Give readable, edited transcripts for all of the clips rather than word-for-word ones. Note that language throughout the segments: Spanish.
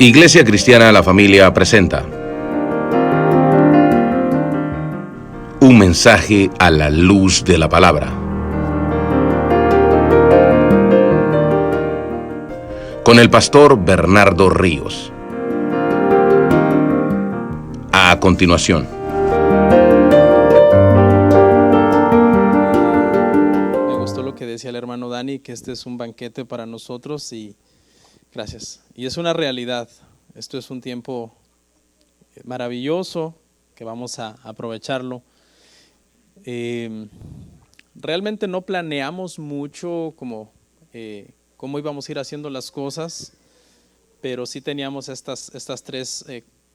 Iglesia Cristiana La Familia presenta un mensaje a la luz de la palabra. Con el pastor Bernardo Ríos. A continuación. Me gustó lo que decía el hermano Dani, que este es un banquete para nosotros y gracias. Y es una realidad. Esto es un tiempo maravilloso que vamos a aprovecharlo. Realmente no planeamos mucho cómo íbamos a ir haciendo las cosas, pero sí teníamos estas tres,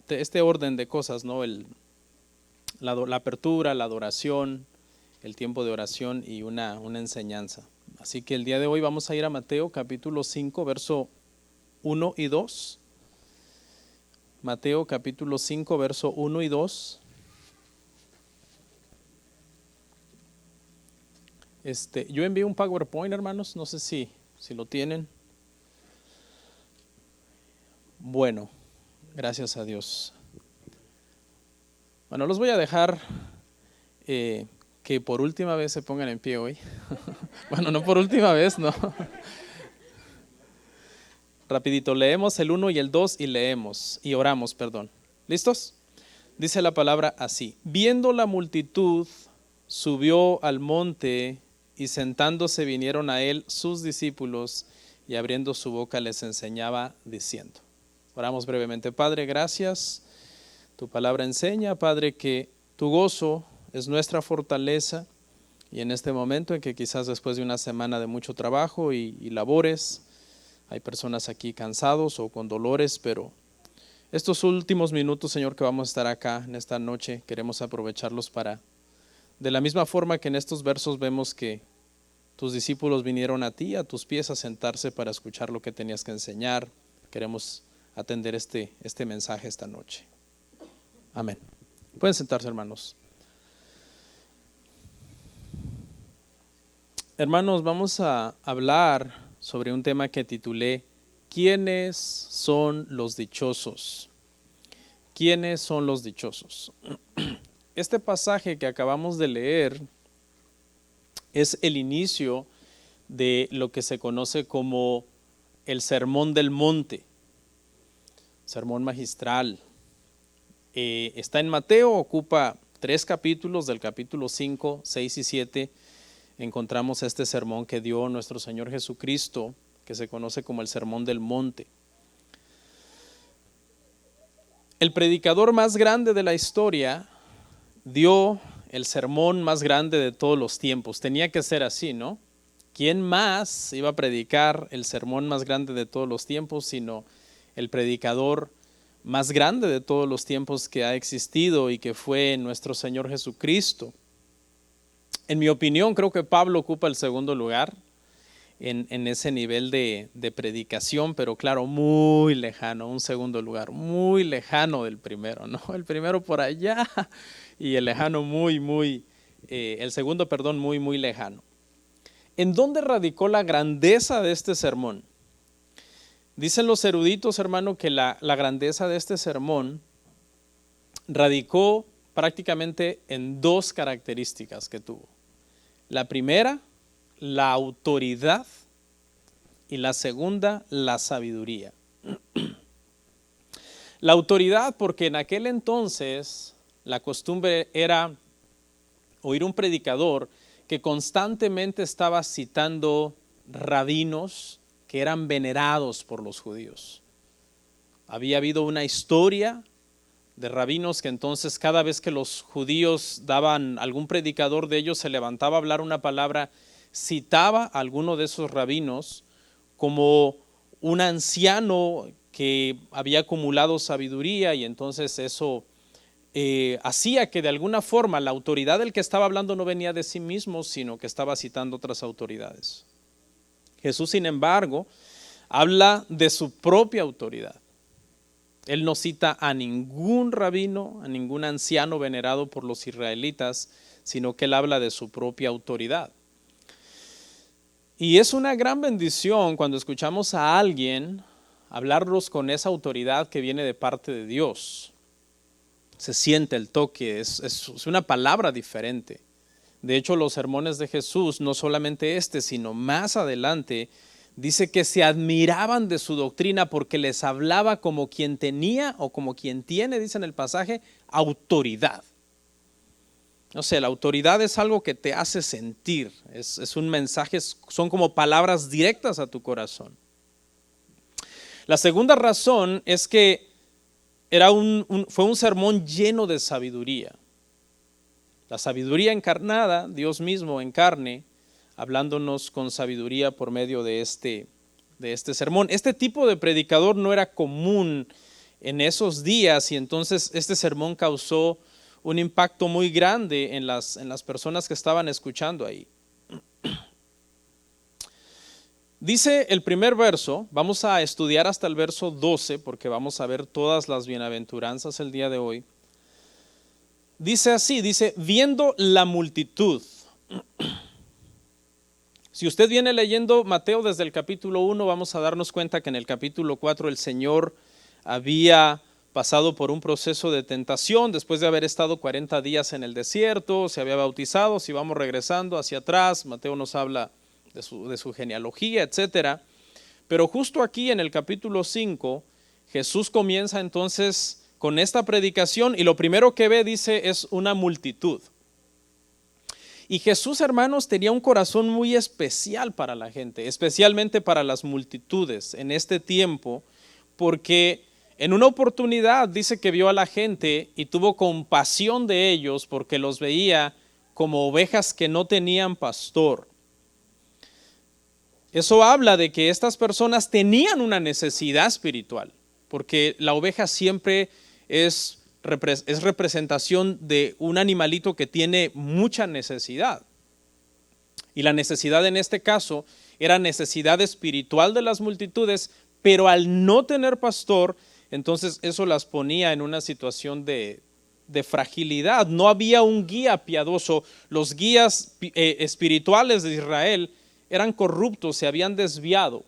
este orden de cosas, ¿no? La apertura, la adoración, el tiempo de oración y una enseñanza. Así que el día de hoy vamos a ir a Mateo capítulo 5, verso 1 y 2. Mateo capítulo 5, verso 1 y 2. Yo envié un PowerPoint, hermanos, no sé si lo tienen. Bueno, gracias a Dios. Bueno, los voy a dejar que por última vez se pongan en pie hoy. Bueno, no por última vez, no. Rapidito, leemos el 1 y el 2 y oramos, perdón. ¿Listos? Dice la palabra así: viendo la multitud, subió al monte y sentándose vinieron a él sus discípulos y abriendo su boca les enseñaba diciendo. Oramos brevemente. Padre, gracias. Tu palabra enseña, Padre, que tu gozo es nuestra fortaleza y en este momento en que quizás después de una semana de mucho trabajo y labores, hay personas aquí cansados o con dolores, pero estos últimos minutos, Señor, que vamos a estar acá en esta noche, queremos aprovecharlos para, de la misma forma que en estos versos vemos que tus discípulos vinieron a ti, a tus pies, a sentarse para escuchar lo que tenías que enseñar. Queremos atender este mensaje esta noche. Amén. Pueden sentarse, hermanos. Hermanos, vamos a hablar sobre un tema que titulé ¿Quiénes son los dichosos? ¿Quiénes son los dichosos? Este pasaje que acabamos de leer es el inicio de lo que se conoce como el Sermón del Monte, sermón magistral. Está en Mateo, ocupa 3 capítulos, del capítulo 5, 6 y 7. Encontramos este sermón que dio nuestro Señor Jesucristo, que se conoce como el Sermón del Monte. El predicador más grande de la historia dio el sermón más grande de todos los tiempos. Tenía que ser así, ¿no? ¿Quién más iba a predicar el sermón más grande de todos los tiempos sino el predicador más grande de todos los tiempos que ha existido y que fue nuestro Señor Jesucristo? En mi opinión, creo que Pablo ocupa el segundo lugar en ese nivel de predicación, pero claro, muy lejano, un segundo lugar, muy lejano del primero, ¿no? El primero por allá y el lejano el segundo, perdón, muy lejano. ¿En dónde radicó la grandeza de este sermón? Dicen los eruditos, hermano, que la grandeza de este sermón radicó prácticamente en 2 características que tuvo. La primera, la autoridad, y la segunda, la sabiduría. La autoridad, porque en aquel entonces la costumbre era oír un predicador que constantemente estaba citando rabinos que eran venerados por los judíos. Había habido una historia de rabinos que entonces cada vez que los judíos daban, algún predicador de ellos se levantaba a hablar una palabra, citaba a alguno de esos rabinos como un anciano que había acumulado sabiduría y entonces eso hacía que de alguna forma la autoridad del que estaba hablando no venía de sí mismo, sino que estaba citando otras autoridades. Jesús, sin embargo, habla de su propia autoridad. Él no cita a ningún rabino, a ningún anciano venerado por los israelitas, sino que él habla de su propia autoridad. Y es una gran bendición cuando escuchamos a alguien hablarlos con esa autoridad que viene de parte de Dios. Se siente el toque, es una palabra diferente. De hecho, los sermones de Jesús, no solamente sino más adelante, dice que se admiraban de su doctrina porque les hablaba como quien tenía o como quien tiene, dice en el pasaje, autoridad. No sé, la autoridad es algo que te hace sentir, es un mensaje, son como palabras directas a tu corazón. La segunda razón es que fue un sermón lleno de sabiduría. La sabiduría encarnada, Dios mismo en carne, hablándonos con sabiduría por medio de este sermón. Este tipo de predicador no era común en esos días y entonces este sermón causó un impacto muy grande en las personas que estaban escuchando ahí. Dice el primer verso, vamos a estudiar hasta el verso 12 porque vamos a ver todas las bienaventuranzas el día de hoy. Dice así, dice, viendo la multitud. Si usted viene leyendo Mateo desde el capítulo 1, vamos a darnos cuenta que en el capítulo 4 el Señor había pasado por un proceso de tentación después de haber estado 40 días en el desierto, se había bautizado. Si vamos regresando hacia atrás, Mateo nos habla de su genealogía, etcétera. Pero justo aquí en el capítulo 5, Jesús comienza entonces con esta predicación y lo primero que ve, dice, es una multitud. Y Jesús, hermanos, tenía un corazón muy especial para la gente, especialmente para las multitudes en este tiempo, porque en una oportunidad dice que vio a la gente y tuvo compasión de ellos porque los veía como ovejas que no tenían pastor. Eso habla de que estas personas tenían una necesidad espiritual, porque la oveja siempre es representación de un animalito que tiene mucha necesidad. Y la necesidad en este caso era necesidad espiritual de las multitudes, pero al no tener pastor, entonces eso las ponía en una situación de fragilidad. No había un guía piadoso. Los guías espirituales de Israel eran corruptos, se habían desviado.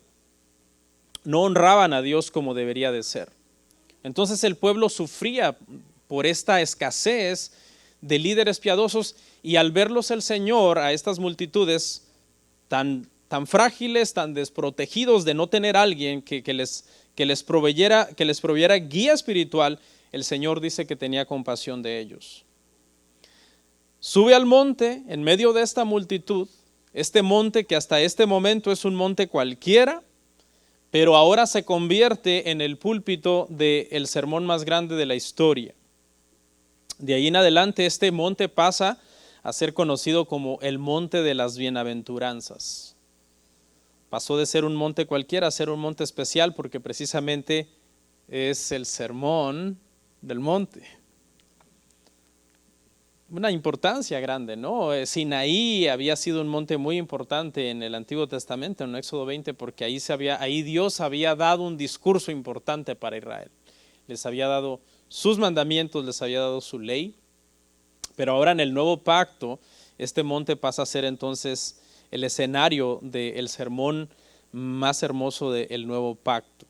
No honraban a Dios como debería de ser. Entonces el pueblo sufría por esta escasez de líderes piadosos y al verlos el Señor a estas multitudes tan frágiles, tan desprotegidos de no tener alguien que les proveyera guía espiritual, el Señor dice que tenía compasión de ellos. Sube al monte en medio de esta multitud, este monte que hasta este momento es un monte cualquiera, pero ahora se convierte en el púlpito del sermón más grande de la historia. De ahí en adelante este monte pasa a ser conocido como el monte de las bienaventuranzas. Pasó de ser un monte cualquiera a ser un monte especial porque precisamente es el sermón del monte. Una importancia grande, ¿no? Sinaí había sido un monte muy importante en el Antiguo Testamento, en Éxodo 20, porque ahí Dios había dado un discurso importante para Israel. Les había dado sus mandamientos, les había dado su ley, pero ahora en el nuevo pacto, este monte pasa a ser entonces el escenario del sermón más hermoso del nuevo pacto.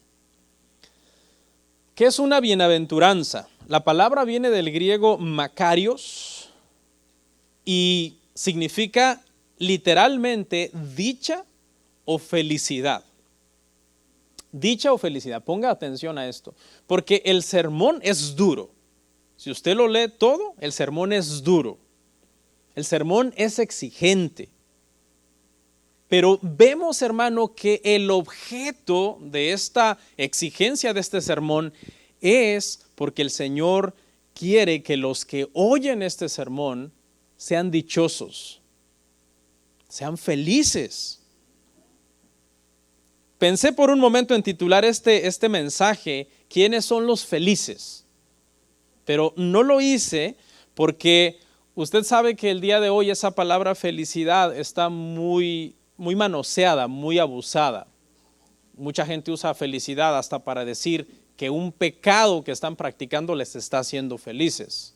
¿Qué es una bienaventuranza? La palabra viene del griego makarios y significa literalmente dicha o felicidad. Dicha o felicidad, ponga atención a esto, porque el sermón es duro. Si usted lo lee todo, el sermón es duro. El sermón es exigente. Pero vemos, hermano, que el objeto de esta exigencia de este sermón es porque el Señor quiere que los que oyen este sermón sean dichosos, sean felices. Pensé por un momento en titular este mensaje, ¿quiénes son los felices? Pero no lo hice porque usted sabe que el día de hoy esa palabra felicidad está muy manoseada, muy abusada. Mucha gente usa felicidad hasta para decir que un pecado que están practicando les está haciendo felices.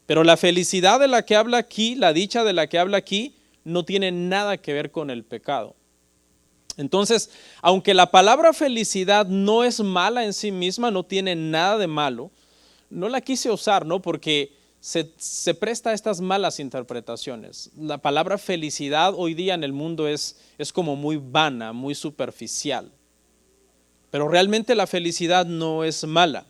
Pero la felicidad de la que habla aquí, la dicha de la que habla aquí, no tiene nada que ver con el pecado. Entonces, aunque la palabra felicidad no es mala en sí misma, no tiene nada de malo, no la quise usar, ¿no? Porque se presta a estas malas interpretaciones. La palabra felicidad hoy día en el mundo es como muy vana, muy superficial. Pero realmente la felicidad no es mala.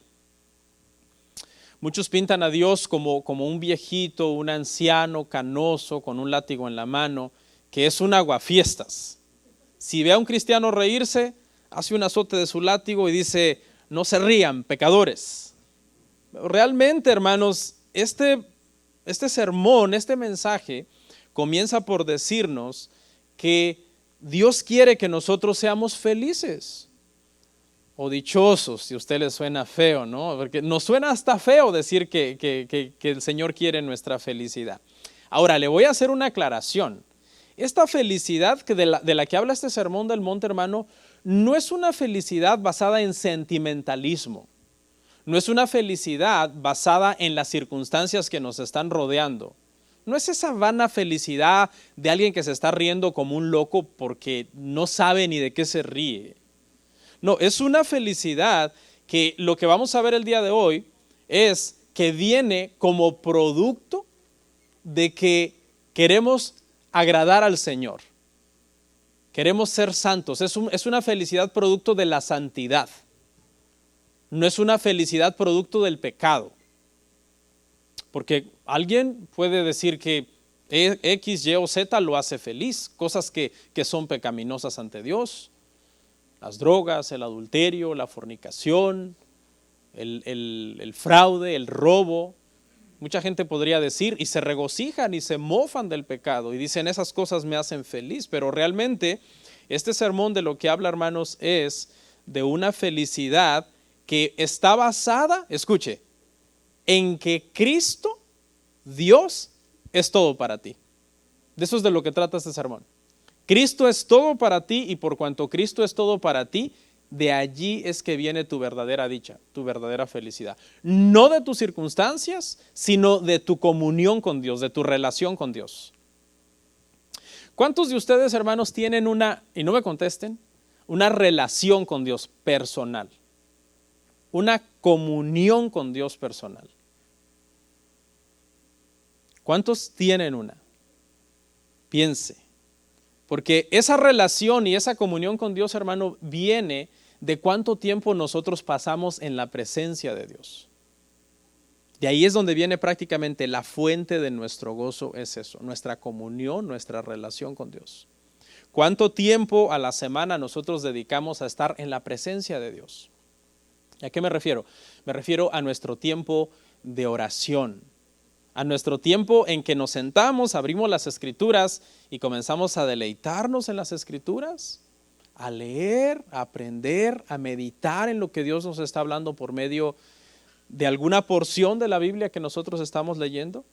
Muchos pintan a Dios como un viejito, un anciano canoso con un látigo en la mano, que es un aguafiestas. Si ve a un cristiano reírse, hace un azote de su látigo y dice, no se rían, pecadores. Realmente, hermanos, este sermón, este mensaje, comienza por decirnos que Dios quiere que nosotros seamos felices o dichosos, si a usted le suena feo, ¿no? Porque nos suena hasta feo decir que el Señor quiere nuestra felicidad. Ahora, le voy a hacer una aclaración. Esta felicidad de la que habla este sermón del monte, hermano, no es una felicidad basada en sentimentalismo. No es una felicidad basada en las circunstancias que nos están rodeando. No es esa vana felicidad de alguien que se está riendo como un loco porque no sabe ni de qué se ríe. No, es una felicidad que lo que vamos a ver el día de hoy es que viene como producto de que queremos agradar al Señor. Queremos ser santos. Es una felicidad producto de la santidad. No es una felicidad producto del pecado. Porque alguien puede decir que X, Y o Z lo hace feliz. Cosas que son pecaminosas ante Dios. Las drogas, el adulterio, la fornicación, el fraude, el robo. Mucha gente podría decir y se regocijan y se mofan del pecado y dicen esas cosas me hacen feliz, pero realmente este sermón de lo que habla, hermanos, es de una felicidad que está basada, escuche, en que Cristo, Dios, es todo para ti. De eso es de lo que trata este sermón. Cristo es todo para ti y por cuanto Cristo es todo para ti, de allí es que viene tu verdadera dicha, tu verdadera felicidad. No de tus circunstancias, sino de tu comunión con Dios, de tu relación con Dios. ¿Cuántos de ustedes, hermanos, tienen y no me contesten, una relación con Dios personal? Una comunión con Dios personal. ¿Cuántos tienen una? Piense. Porque esa relación y esa comunión con Dios, hermano, viene de cuánto tiempo nosotros pasamos en la presencia de Dios. De ahí es donde viene prácticamente la fuente de nuestro gozo, es eso, nuestra comunión, nuestra relación con Dios. ¿Cuánto tiempo a la semana nosotros dedicamos a estar en la presencia de Dios? ¿A qué me refiero? Me refiero a nuestro tiempo de oración. A nuestro tiempo en que nos sentamos, abrimos las Escrituras y comenzamos a deleitarnos en las Escrituras, a leer, a aprender, a meditar en lo que Dios nos está hablando por medio de alguna porción de la Biblia que nosotros estamos leyendo.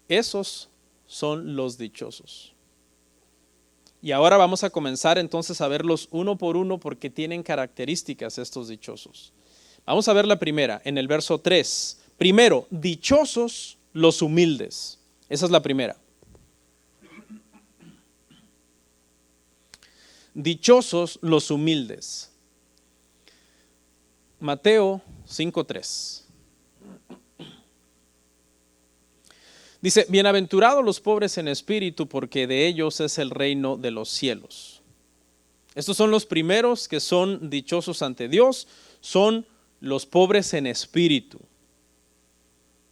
Esos son los dichosos. Y ahora vamos a comenzar entonces a verlos uno por uno porque tienen características estos dichosos. Vamos a ver la primera, en el verso 3. Primero, dichosos los humildes. Esa es la primera. Dichosos los humildes. Mateo 5:3. Dice, bienaventurados los pobres en espíritu, porque de ellos es el reino de los cielos. Estos son los primeros que son dichosos ante Dios, son los pobres en espíritu.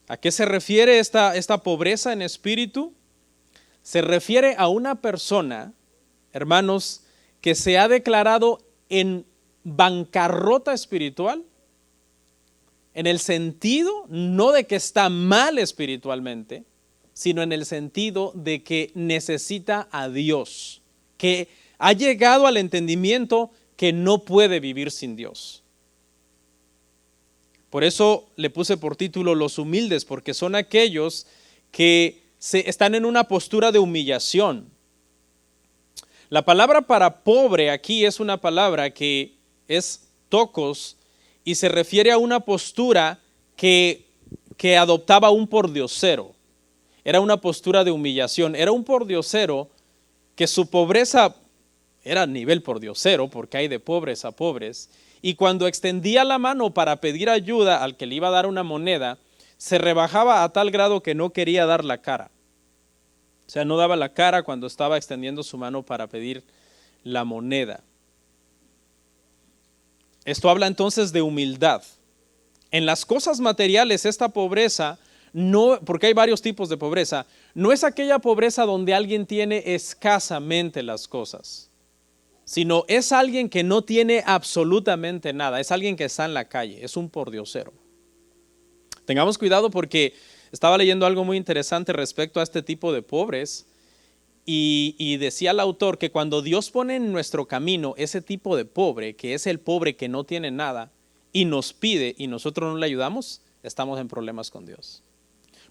¿A qué se refiere esta pobreza en espíritu? Se refiere a una persona, hermanos, que se ha declarado en bancarrota espiritual, en el sentido no de que está mal espiritualmente, sino en el sentido de que necesita a Dios, que ha llegado al entendimiento que no puede vivir sin Dios. Por eso le puse por título los humildes, porque son aquellos que están en una postura de humillación. La palabra para pobre aquí es una palabra que es tokos y se refiere a una postura que adoptaba un pordiosero. Era una postura de humillación, era un pordiosero que su pobreza era nivel pordiosero, porque hay de pobres a pobres, y cuando extendía la mano para pedir ayuda al que le iba a dar una moneda, se rebajaba a tal grado que no quería dar la cara. O sea, no daba la cara cuando estaba extendiendo su mano para pedir la moneda. Esto habla entonces de humildad. En las cosas materiales, esta pobreza, no, porque hay varios tipos de pobreza, no es aquella pobreza donde alguien tiene escasamente las cosas, sino es alguien que no tiene absolutamente nada, es alguien que está en la calle, es un pordiosero. Tengamos cuidado porque estaba leyendo algo muy interesante respecto a este tipo de pobres y decía el autor que cuando Dios pone en nuestro camino ese tipo de pobre, que es el pobre que no tiene nada, y nos pide y nosotros no le ayudamos, estamos en problemas con Dios.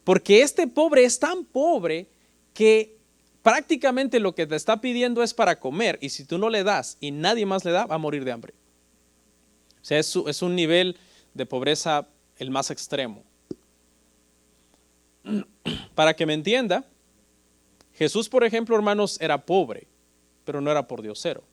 Porque este pobre es tan pobre que prácticamente lo que te está pidiendo es para comer, y si tú no le das y nadie más le da, va a morir de hambre. O sea, es un nivel de pobreza el más extremo. Para que me entienda, Jesús, por ejemplo, hermanos, era pobre, pero no era pordiosero.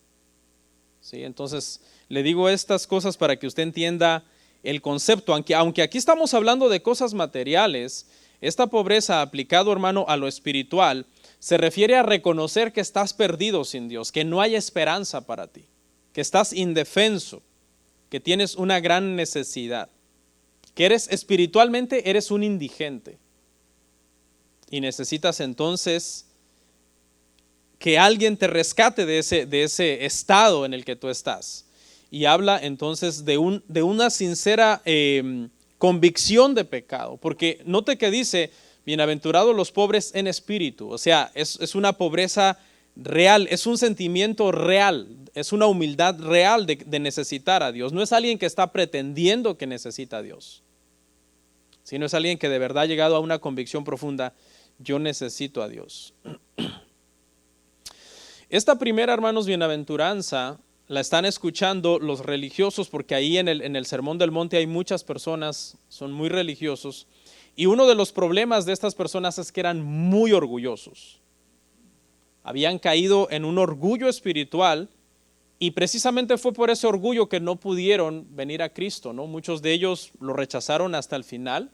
¿Sí? Entonces, le digo estas cosas para que usted entienda el concepto. Aunque aquí estamos hablando de cosas materiales, esta pobreza aplicado, hermano, a lo espiritual, se refiere a reconocer que estás perdido sin Dios, que no hay esperanza para ti, que estás indefenso, que tienes una gran necesidad, que espiritualmente eres un indigente y necesitas entonces que alguien te rescate de ese estado en el que tú estás. Y habla entonces de una sincera convicción de pecado, porque note que dice, bienaventurados los pobres en espíritu, o sea, es una pobreza real, es un sentimiento real, es una humildad real de necesitar a Dios. No es alguien que está pretendiendo que necesita a Dios, sino es alguien que de verdad ha llegado a una convicción profunda, yo necesito a Dios. Esta primera, hermanos, bienaventuranza la están escuchando los religiosos, porque ahí en el Sermón del Monte hay muchas personas, son muy religiosos, y uno de los problemas de estas personas es que eran muy orgullosos. Habían caído en un orgullo espiritual y precisamente fue por ese orgullo que no pudieron venir a Cristo, ¿no? Muchos de ellos lo rechazaron hasta el final.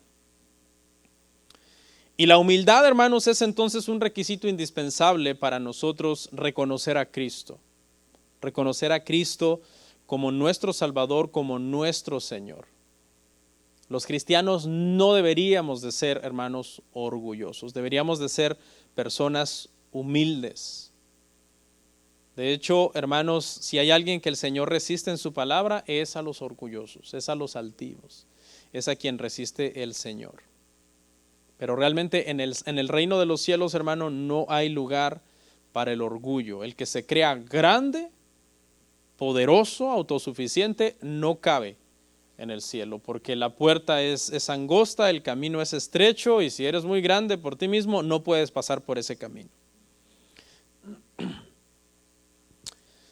Y la humildad, hermanos, es entonces un requisito indispensable para nosotros reconocer a Cristo. Reconocer a Cristo como nuestro Salvador, como nuestro Señor. Los cristianos no deberíamos de ser, hermanos, orgullosos. Deberíamos de ser personas humildes. De hecho, hermanos, si hay alguien que el Señor resiste en su palabra, es a los orgullosos, es a los altivos, es a quien resiste el Señor. Pero realmente en el reino de los cielos, hermano, no hay lugar para el orgullo. El que se crea grande, poderoso, autosuficiente, no cabe en el cielo, porque la puerta es angosta, el camino es estrecho, y si eres muy grande por ti mismo, no puedes pasar por ese camino.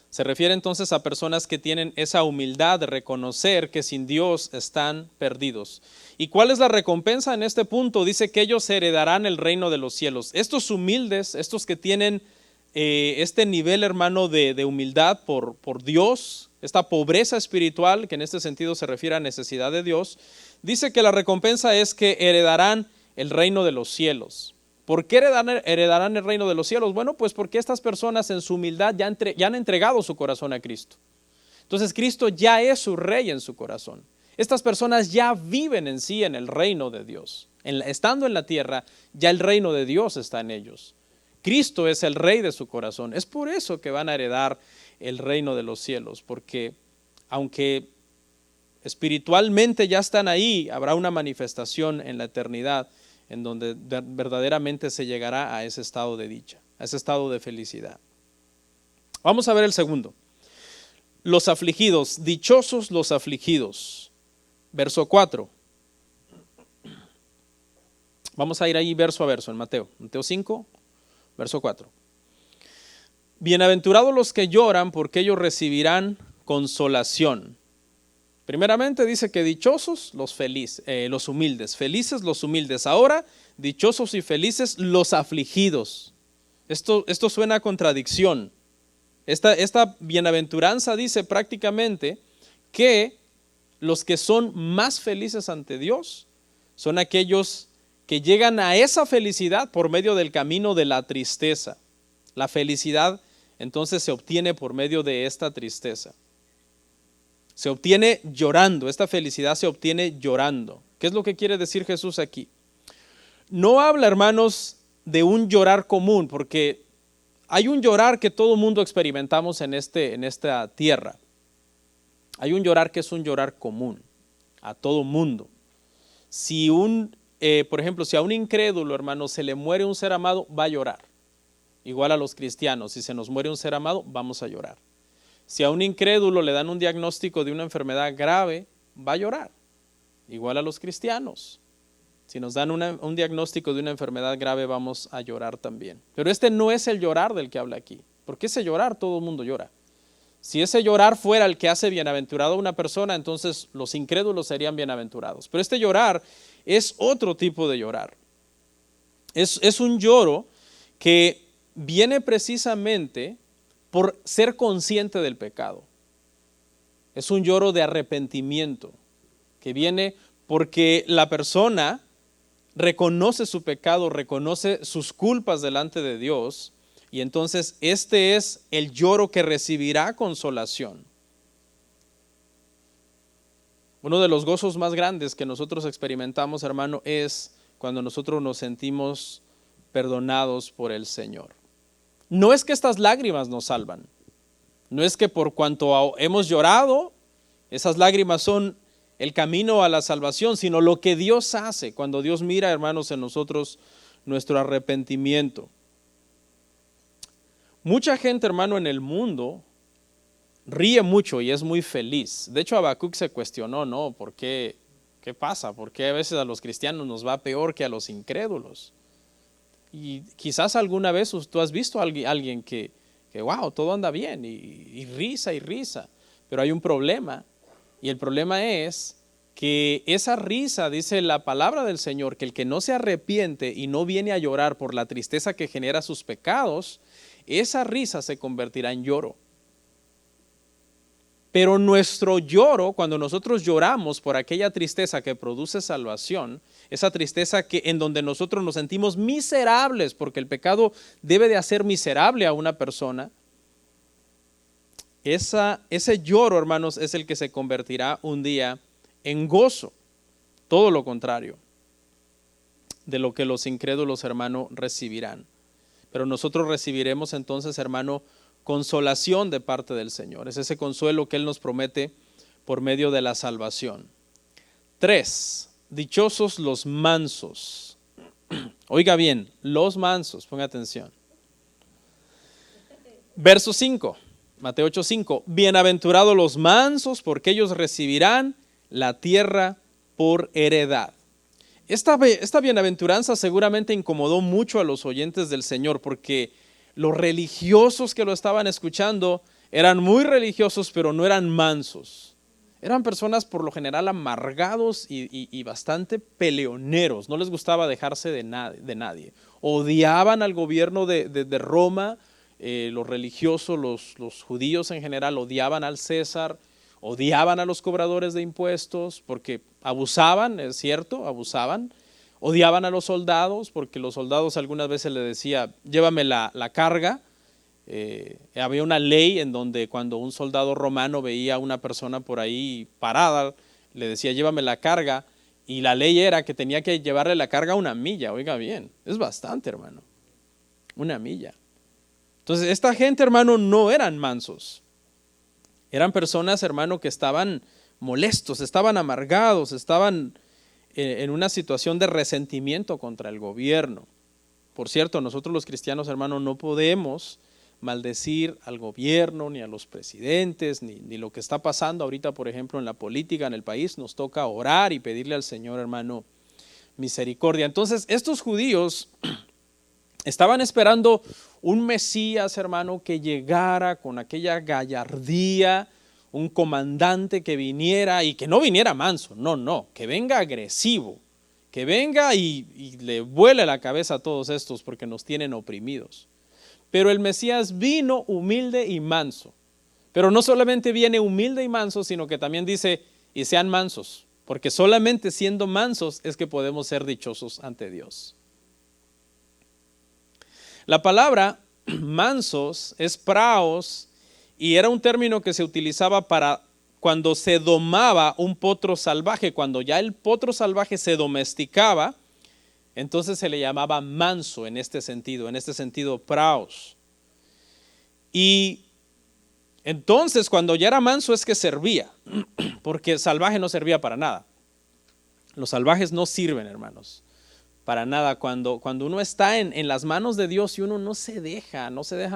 Se refiere entonces a personas que tienen esa humildad de reconocer que sin Dios están perdidos. ¿Y cuál es la recompensa en este punto? Dice que ellos heredarán el reino de los cielos. Estos humildes, estos que tienen este nivel, hermano, de humildad por Dios, esta pobreza espiritual, que en este sentido se refiere a necesidad de Dios, dice que la recompensa es que heredarán el reino de los cielos. ¿Por qué heredarán el reino de los cielos? Bueno, pues porque estas personas en su humildad ya han entregado su corazón a Cristo. Entonces Cristo ya es su rey en su corazón. Estas personas ya viven en sí en el reino de Dios. Estando en la tierra, ya el reino de Dios está en ellos. Cristo es el rey de su corazón. Es por eso que van a heredar el reino de los cielos, porque aunque espiritualmente ya están ahí, habrá una manifestación en la eternidad en donde verdaderamente se llegará a ese estado de dicha, a ese estado de felicidad. Vamos a ver el segundo. Los afligidos, dichosos los afligidos. Verso 4. Vamos a ir ahí verso a verso en Mateo 5, verso 4. Bienaventurados los que lloran, porque ellos recibirán consolación. Primeramente dice que dichosos los humildes, felices los humildes. Ahora, dichosos y felices los afligidos. Esto suena a contradicción. Esta bienaventuranza dice prácticamente que los que son más felices ante Dios son aquellos que llegan a esa felicidad por medio del camino de la tristeza. La felicidad entonces se obtiene por medio de esta tristeza. Se obtiene llorando, esta felicidad se obtiene llorando. ¿Qué es lo que quiere decir Jesús aquí? No habla, hermanos, de un llorar común, porque hay un llorar que todo mundo experimentamos en esta tierra. Hay un llorar que es un llorar común a todo mundo. Si por ejemplo, si a un incrédulo, hermano, se le muere un ser amado, va a llorar. Igual a los cristianos, si se nos muere un ser amado, vamos a llorar. Si a un incrédulo le dan un diagnóstico de una enfermedad grave, va a llorar. Igual a los cristianos. Si nos dan un diagnóstico de una enfermedad grave, vamos a llorar también. Pero este no es el llorar del que habla aquí. Porque ese llorar, todo el mundo llora. Si ese llorar fuera el que hace bienaventurado a una persona, entonces los incrédulos serían bienaventurados. Pero este llorar es otro tipo de llorar. Es un lloro que viene precisamente por ser consciente del pecado. Es un lloro de arrepentimiento que viene porque la persona reconoce su pecado, reconoce sus culpas delante de Dios, y entonces este es el lloro que recibirá consolación. Uno de los gozos más grandes que nosotros experimentamos, hermano, es cuando nosotros nos sentimos perdonados por el Señor. No es que estas lágrimas nos salvan, no es que por cuanto hemos llorado, esas lágrimas son el camino a la salvación, sino lo que Dios hace cuando Dios mira, hermanos, en nosotros nuestro arrepentimiento. Mucha gente, hermano, en el mundo ríe mucho y es muy feliz. De hecho, Habacuc se cuestionó, ¿no? ¿Por qué? ¿Qué pasa? ¿Por qué a veces a los cristianos nos va peor que a los incrédulos? Y quizás alguna vez tú has visto a alguien que wow, todo anda bien y risa y risa, pero hay un problema. Y el problema es que esa risa, dice la palabra del Señor, que el que no se arrepiente y no viene a llorar por la tristeza que genera sus pecados, esa risa se convertirá en lloro. Pero nuestro lloro, cuando nosotros lloramos por aquella tristeza que produce salvación, esa tristeza en donde nosotros nos sentimos miserables, porque el pecado debe de hacer miserable a una persona, ese lloro, hermanos, es el que se convertirá un día en gozo. Todo lo contrario de lo que los incrédulos, hermano, recibirán. Pero nosotros recibiremos entonces, hermano, consolación de parte del Señor. Es ese consuelo que Él nos promete por medio de la salvación. 3. Dichosos los mansos. Oiga bien, los mansos, ponga atención. Verso 5, Mateo 8:5. Bienaventurados los mansos, porque ellos recibirán la tierra por heredad. Esta bienaventuranza seguramente incomodó mucho a los oyentes del Señor, porque los religiosos que lo estaban escuchando eran muy religiosos, pero no eran mansos. Eran personas por lo general amargados y bastante peleoneros. No les gustaba dejarse de nadie. Odiaban al gobierno de Roma. Los religiosos, los judíos en general, odiaban al César. Odiaban a los cobradores de impuestos porque abusaban, es cierto, abusaban. Odiaban a los soldados porque los soldados algunas veces le decía, llévame la carga. Había una ley en donde cuando un soldado romano veía a una persona por ahí parada, le decía, llévame la carga. Y la ley era que tenía que llevarle la carga 1 milla, oiga bien, es bastante, hermano, 1 milla. Entonces esta gente, hermano, no eran mansos. Eran personas, hermano, que estaban molestos, estaban amargados, estaban en una situación de resentimiento contra el gobierno. Por cierto, nosotros los cristianos, hermano, no podemos maldecir al gobierno, ni a los presidentes, ni lo que está pasando ahorita, por ejemplo, en la política, en el país. Nos toca orar y pedirle al Señor, hermano, misericordia. Entonces, estos judíos estaban esperando un Mesías, hermano, que llegara con aquella gallardía, un comandante que viniera y que no viniera manso, no, que venga agresivo, que venga y le vuele la cabeza a todos estos porque nos tienen oprimidos. Pero el Mesías vino humilde y manso. Pero no solamente viene humilde y manso, sino que también dice, y sean mansos, porque solamente siendo mansos es que podemos ser dichosos ante Dios. La palabra mansos es praos, y era un término que se utilizaba para cuando se domaba un potro salvaje. Cuando ya el potro salvaje se domesticaba, entonces se le llamaba manso en este sentido praos. Y entonces cuando ya era manso es que servía, porque salvaje no servía para nada. Los salvajes no sirven, hermanos, para nada. Cuando uno está en las manos de Dios y uno no se deja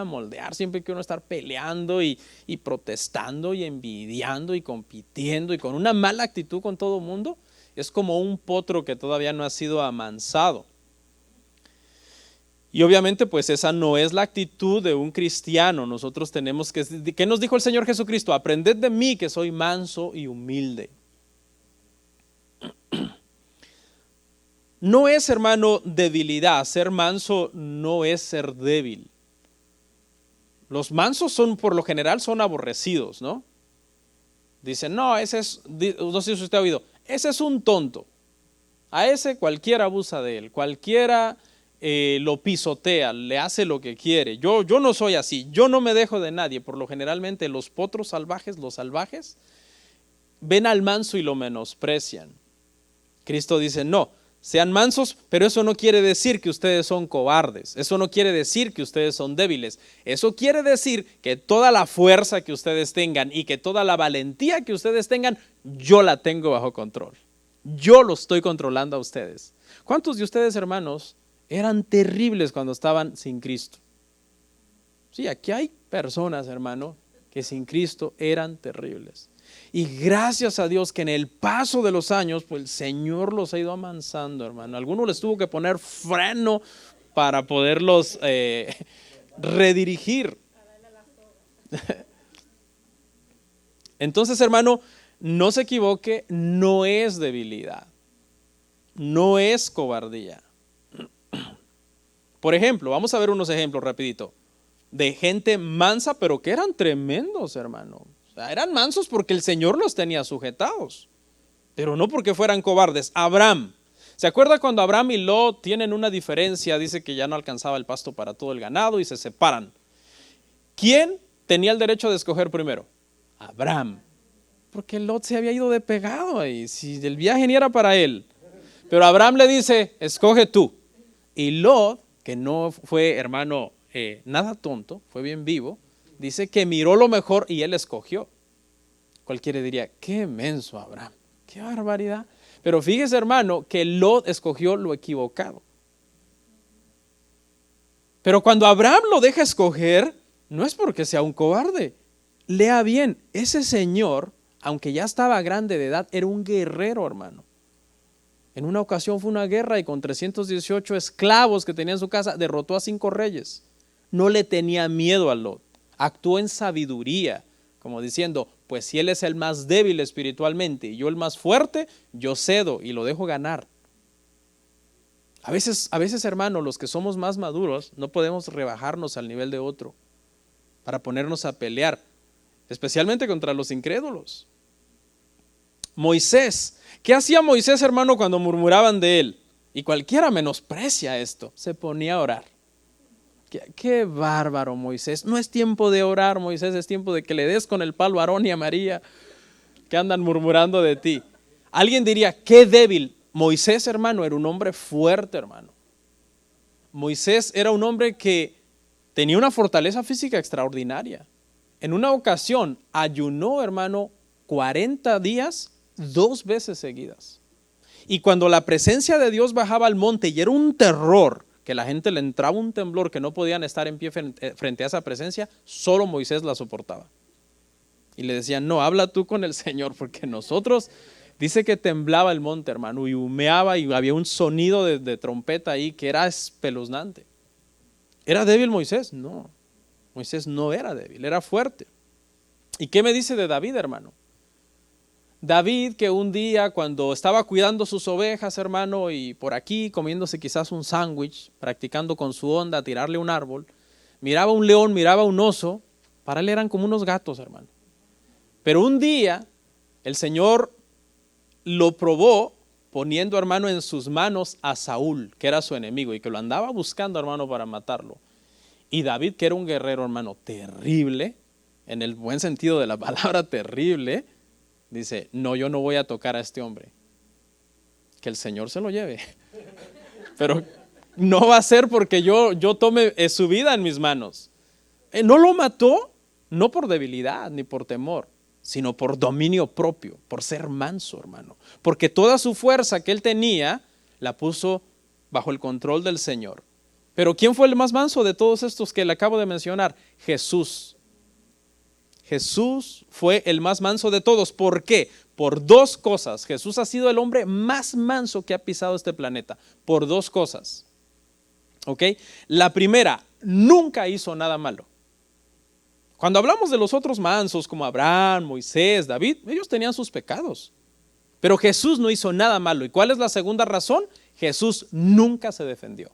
moldear, siempre que uno estar peleando y protestando y envidiando y compitiendo y con una mala actitud con todo el mundo, es como un potro que todavía no ha sido amansado. Y obviamente pues esa no es la actitud de un cristiano. Nosotros tenemos que, ¿qué nos dijo el Señor Jesucristo? Aprended de mí que soy manso y humilde. No es, hermano, debilidad. Ser manso no es ser débil. Los mansos por lo general son aborrecidos, ¿no? Dicen, no, ese es, no sé si usted ha oído, ese es un tonto. A ese cualquiera abusa de él, cualquiera lo pisotea, le hace lo que quiere. Yo no soy así, yo no me dejo de nadie. Por lo generalmente los potros salvajes, los salvajes, ven al manso y lo menosprecian. Cristo dice, no, sean mansos, pero eso no quiere decir que ustedes son cobardes. Eso no quiere decir que ustedes son débiles. Eso quiere decir que toda la fuerza que ustedes tengan y que toda la valentía que ustedes tengan, yo la tengo bajo control. Yo lo estoy controlando a ustedes. ¿Cuántos de ustedes, hermanos, eran terribles cuando estaban sin Cristo? Sí, aquí hay personas, hermano, que sin Cristo eran terribles. Y gracias a Dios que en el paso de los años, pues el Señor los ha ido amansando, hermano. Algunos les tuvo que poner freno para poderlos redirigir. Entonces, hermano, no se equivoque, no es debilidad, no es cobardía. Por ejemplo, vamos a ver unos ejemplos rapidito de gente mansa, pero que eran tremendos, hermano. O sea, eran mansos porque el Señor los tenía sujetados, pero no porque fueran cobardes. Abraham, ¿se acuerda cuando Abraham y Lot tienen una diferencia? Dice que ya no alcanzaba el pasto para todo el ganado y se separan. ¿Quién tenía el derecho de escoger primero? Abraham, porque Lot se había ido de pegado ahí, si el viaje ni era para él. Pero Abraham le dice, escoge tú. Y Lot, que no fue, hermano, nada tonto, fue bien vivo, dice que miró lo mejor y él escogió. Cualquiera diría, qué menso Abraham, qué barbaridad. Pero fíjese, hermano, que Lot escogió lo equivocado. Pero cuando Abraham lo deja escoger, no es porque sea un cobarde. Lea bien, ese señor, aunque ya estaba grande de edad, era un guerrero, hermano. En una ocasión fue una guerra y con 318 esclavos que tenía en su casa, derrotó a 5 reyes. No le tenía miedo a Lot. Actuó en sabiduría, como diciendo, pues si él es el más débil espiritualmente y yo el más fuerte, yo cedo y lo dejo ganar. A veces, hermano, los que somos más maduros no podemos rebajarnos al nivel de otro para ponernos a pelear, especialmente contra los incrédulos. Moisés, ¿qué hacía Moisés, hermano, cuando murmuraban de él? Y cualquiera menosprecia esto, se ponía a orar. Qué bárbaro, Moisés. No es tiempo de orar, Moisés, es tiempo de que le des con el palo a Aarón y a María que andan murmurando de ti. Alguien diría, qué débil. Moisés, hermano, era un hombre fuerte, hermano. Moisés era un hombre que tenía una fortaleza física extraordinaria. En una ocasión ayunó, hermano, 40 días, 2 veces seguidas. Y cuando la presencia de Dios bajaba al monte y era un terror, que la gente le entraba un temblor, que no podían estar en pie frente a esa presencia, solo Moisés la soportaba. Y le decían, no, habla tú con el Señor, porque nosotros, dice que temblaba el monte, hermano, y humeaba y había un sonido de trompeta ahí que era espeluznante. ¿Era débil Moisés? No, Moisés no era débil, era fuerte. ¿Y qué me dice de David, hermano? David, que un día cuando estaba cuidando sus ovejas, hermano, y por aquí comiéndose quizás un sándwich, practicando con su onda tirarle un árbol, miraba un león, miraba un oso, para él eran como unos gatos, hermano. Pero un día el Señor lo probó poniendo, hermano, en sus manos a Saúl, que era su enemigo y que lo andaba buscando, hermano, para matarlo. Y David, que era un guerrero, hermano, terrible, en el buen sentido de la palabra terrible, dice, no, yo no voy a tocar a este hombre. Que el Señor se lo lleve. Pero no va a ser porque yo tome su vida en mis manos. No lo mató, no por debilidad ni por temor, sino por dominio propio, por ser manso, hermano. Porque toda su fuerza que él tenía la puso bajo el control del Señor. Pero ¿quién fue el más manso de todos estos que le acabo de mencionar? Jesús. Jesús fue el más manso de todos. ¿Por qué? Por dos cosas. Jesús ha sido el hombre más manso que ha pisado este planeta. Por dos cosas. ¿Ok? La primera, nunca hizo nada malo. Cuando hablamos de los otros mansos como Abraham, Moisés, David, ellos tenían sus pecados. Pero Jesús no hizo nada malo. ¿Y cuál es la segunda razón? Jesús nunca se defendió.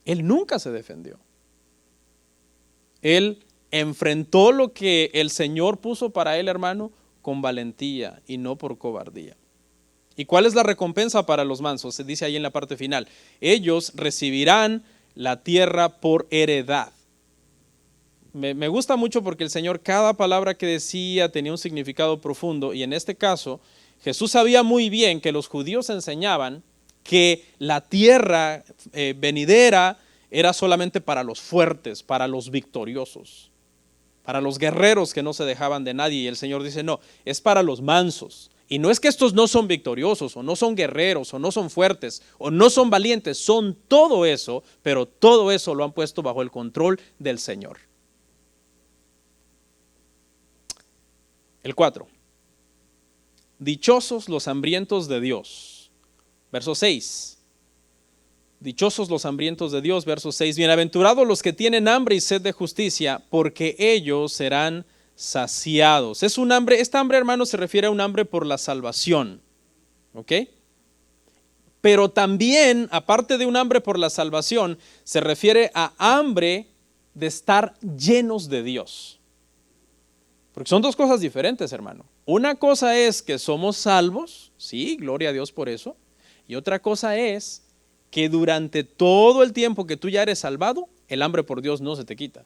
Él nunca se defendió. Él enfrentó lo que el Señor puso para él, hermano, con valentía y no por cobardía. ¿Y cuál es la recompensa para los mansos? Se dice ahí en la parte final. Ellos recibirán la tierra por heredad. Me gusta mucho porque el Señor, cada palabra que decía tenía un significado profundo, y en este caso Jesús sabía muy bien que los judíos enseñaban que la tierra venidera era solamente para los fuertes, para los victoriosos, para los guerreros que no se dejaban de nadie. Y el Señor dice, no, es para los mansos. Y no es que estos no son victoriosos, o no son guerreros, o no son fuertes, o no son valientes, son todo eso, pero todo eso lo han puesto bajo el control del Señor. El 4. Dichosos los hambrientos de Dios. Verso 6. Dichosos los hambrientos de Dios. Verso 6. Bienaventurados los que tienen hambre y sed de justicia, porque ellos serán saciados. Es un hambre, esta hambre, hermano, se refiere a un hambre por la salvación. ¿Ok? Pero también, aparte de un hambre por la salvación, se refiere a hambre de estar llenos de Dios. Porque son dos cosas diferentes, hermano. Una cosa es que somos salvos, sí, gloria a Dios por eso. Y otra cosa es que durante todo el tiempo que tú ya eres salvado, el hambre por Dios no se te quita.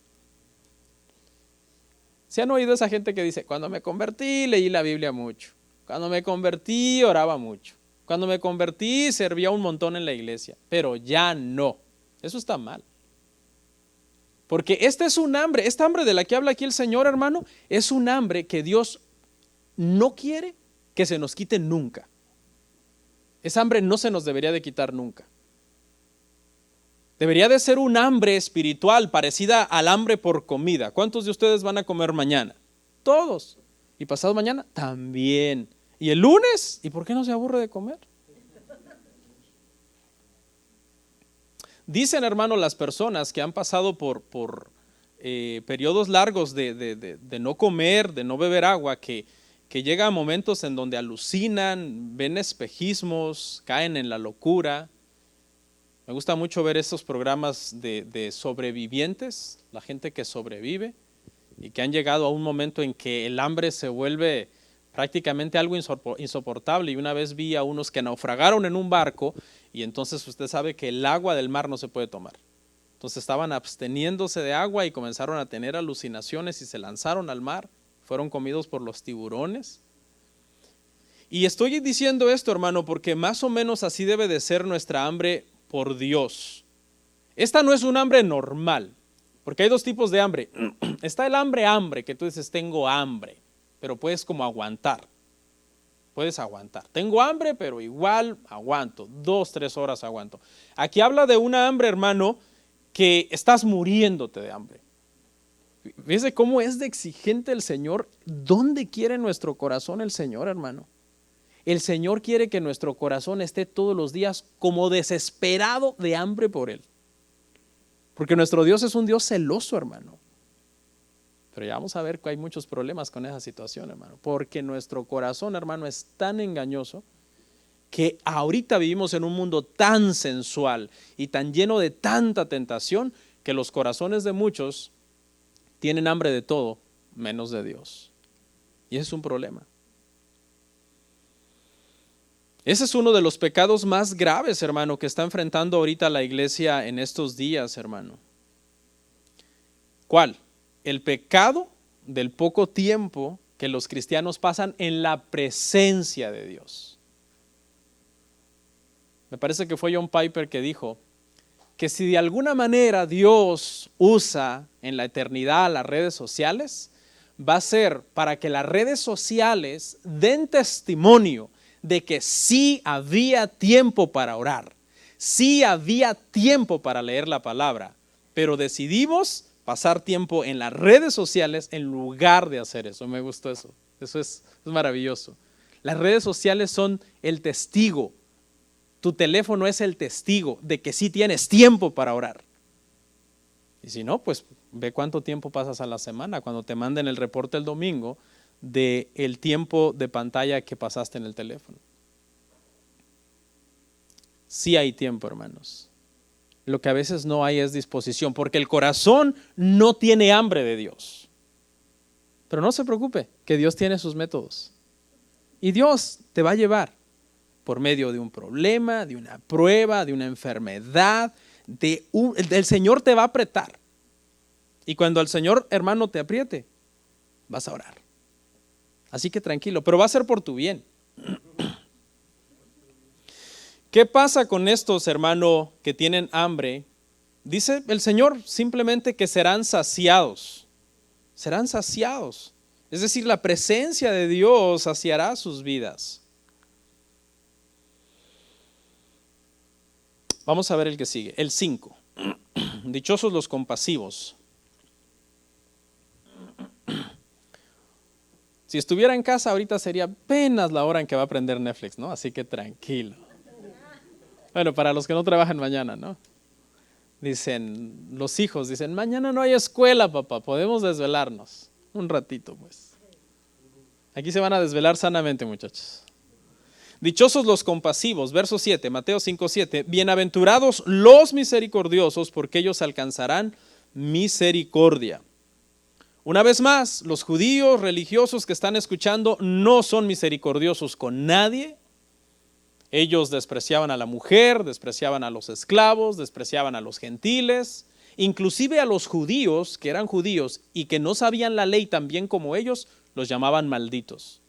¿Se han oído esa gente que dice, cuando me convertí leí la Biblia mucho, cuando me convertí oraba mucho, cuando me convertí servía un montón en la iglesia, pero ya no? Eso está mal. Porque este es un hambre, esta hambre de la que habla aquí el Señor, hermano, es un hambre que Dios no quiere que se nos quite nunca. Esa hambre no se nos debería de quitar nunca. Debería de ser un hambre espiritual parecida al hambre por comida. ¿Cuántos de ustedes van a comer mañana? Todos. ¿Y pasado mañana? También. ¿Y el lunes? ¿Y por qué no se aburre de comer? Dicen, hermano, las personas que han pasado por periodos largos de no comer, de no beber agua, que llega a momentos en donde alucinan, ven espejismos, caen en la locura. Me gusta mucho ver estos programas de sobrevivientes, la gente que sobrevive y que han llegado a un momento en que el hambre se vuelve prácticamente algo insoportable. Y una vez vi a unos que naufragaron en un barco y entonces usted sabe que el agua del mar no se puede tomar. Entonces estaban absteniéndose de agua y comenzaron a tener alucinaciones y se lanzaron al mar, fueron comidos por los tiburones. Y estoy diciendo esto, hermano, porque más o menos así debe de ser nuestra hambre por Dios. Esta no es un hambre normal, porque hay dos tipos de hambre. Está el hambre, que tú dices, tengo hambre, pero puedes como aguantar. Puedes aguantar. Tengo hambre, pero igual aguanto. 2-3 horas aguanto. Aquí habla de una hambre, hermano, que estás muriéndote de hambre. Fíjese cómo es de exigente el Señor. ¿Dónde quiere nuestro corazón el Señor, hermano? El Señor quiere que nuestro corazón esté todos los días como desesperado de hambre por Él. Porque nuestro Dios es un Dios celoso, hermano. Pero ya vamos a ver que hay muchos problemas con esa situación, hermano. Porque nuestro corazón, hermano, es tan engañoso que ahorita vivimos en un mundo tan sensual y tan lleno de tanta tentación que los corazones de muchos tienen hambre de todo, menos de Dios. Y ese es un problema. Ese es uno de los pecados más graves, hermano, que está enfrentando ahorita la iglesia en estos días, hermano. ¿Cuál? El pecado del poco tiempo que los cristianos pasan en la presencia de Dios. Me parece que fue John Piper que dijo que si de alguna manera Dios usa en la eternidad las redes sociales, va a ser para que las redes sociales den testimonio de que sí había tiempo para orar, sí había tiempo para leer la palabra, pero decidimos pasar tiempo en las redes sociales en lugar de hacer eso. Me gustó eso. Eso es maravilloso. Las redes sociales son el testigo. Tu teléfono es el testigo de que sí tienes tiempo para orar. Y si no, pues ve cuánto tiempo pasas a la semana cuando te manden el reporte el domingo de el tiempo de pantalla que pasaste en el teléfono. Sí hay tiempo, hermanos. Lo que a veces no hay es disposición, porque el corazón no tiene hambre de Dios. Pero no se preocupe, que Dios tiene sus métodos. Y Dios te va a llevar por medio de un problema, de una prueba, de una enfermedad, el Señor te va a apretar. Y cuando el Señor, hermano, te apriete, vas a orar. Así que tranquilo, pero va a ser por tu bien. ¿Qué pasa con estos, hermano, que tienen hambre? Dice el Señor simplemente que serán saciados. Serán saciados. Es decir, la presencia de Dios saciará sus vidas. Vamos a ver el que sigue, el 5. Dichosos los compasivos. Si estuviera en casa ahorita sería apenas la hora en que va a prender Netflix, ¿no? Así que tranquilo. Bueno, para los que no trabajan mañana, ¿no? Dicen, los hijos dicen, mañana no hay escuela, papá, podemos desvelarnos. Un ratito, pues. Aquí se van a desvelar sanamente, muchachos. Dichosos los compasivos, verso 7, Mateo 5:7. Bienaventurados los misericordiosos, porque ellos alcanzarán misericordia. Una vez más, los judíos religiosos que están escuchando no son misericordiosos con nadie. Ellos despreciaban a la mujer, despreciaban a los esclavos, despreciaban a los gentiles, inclusive a los judíos, que eran judíos y que no sabían la ley tan bien como ellos, los llamaban malditos.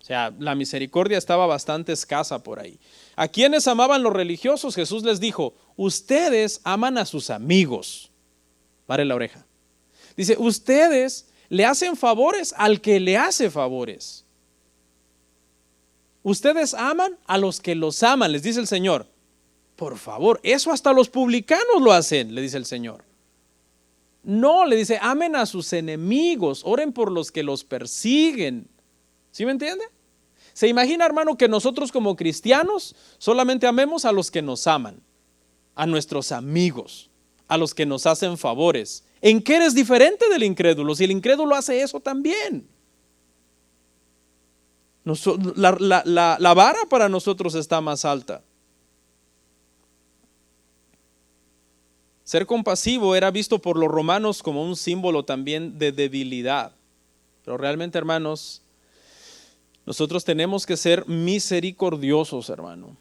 O sea, la misericordia estaba bastante escasa por ahí. ¿A quienes amaban los religiosos? Jesús les dijo, ustedes aman a sus amigos. Pare la oreja. Dice, ustedes le hacen favores al que le hace favores. Ustedes aman a los que los aman, les dice el Señor. Por favor, eso hasta los publicanos lo hacen, le dice el Señor. No, le dice, amen a sus enemigos, oren por los que los persiguen. ¿Sí me entiende? ¿Se imagina, hermano, que nosotros como cristianos solamente amemos a los que nos aman, a nuestros amigos, a los que nos hacen favores? ¿En qué eres diferente del incrédulo? Si el incrédulo hace eso también. La vara para nosotros está más alta. Ser compasivo era visto por los romanos como un símbolo también de debilidad. Pero realmente, hermanos, nosotros tenemos que ser misericordiosos, hermano.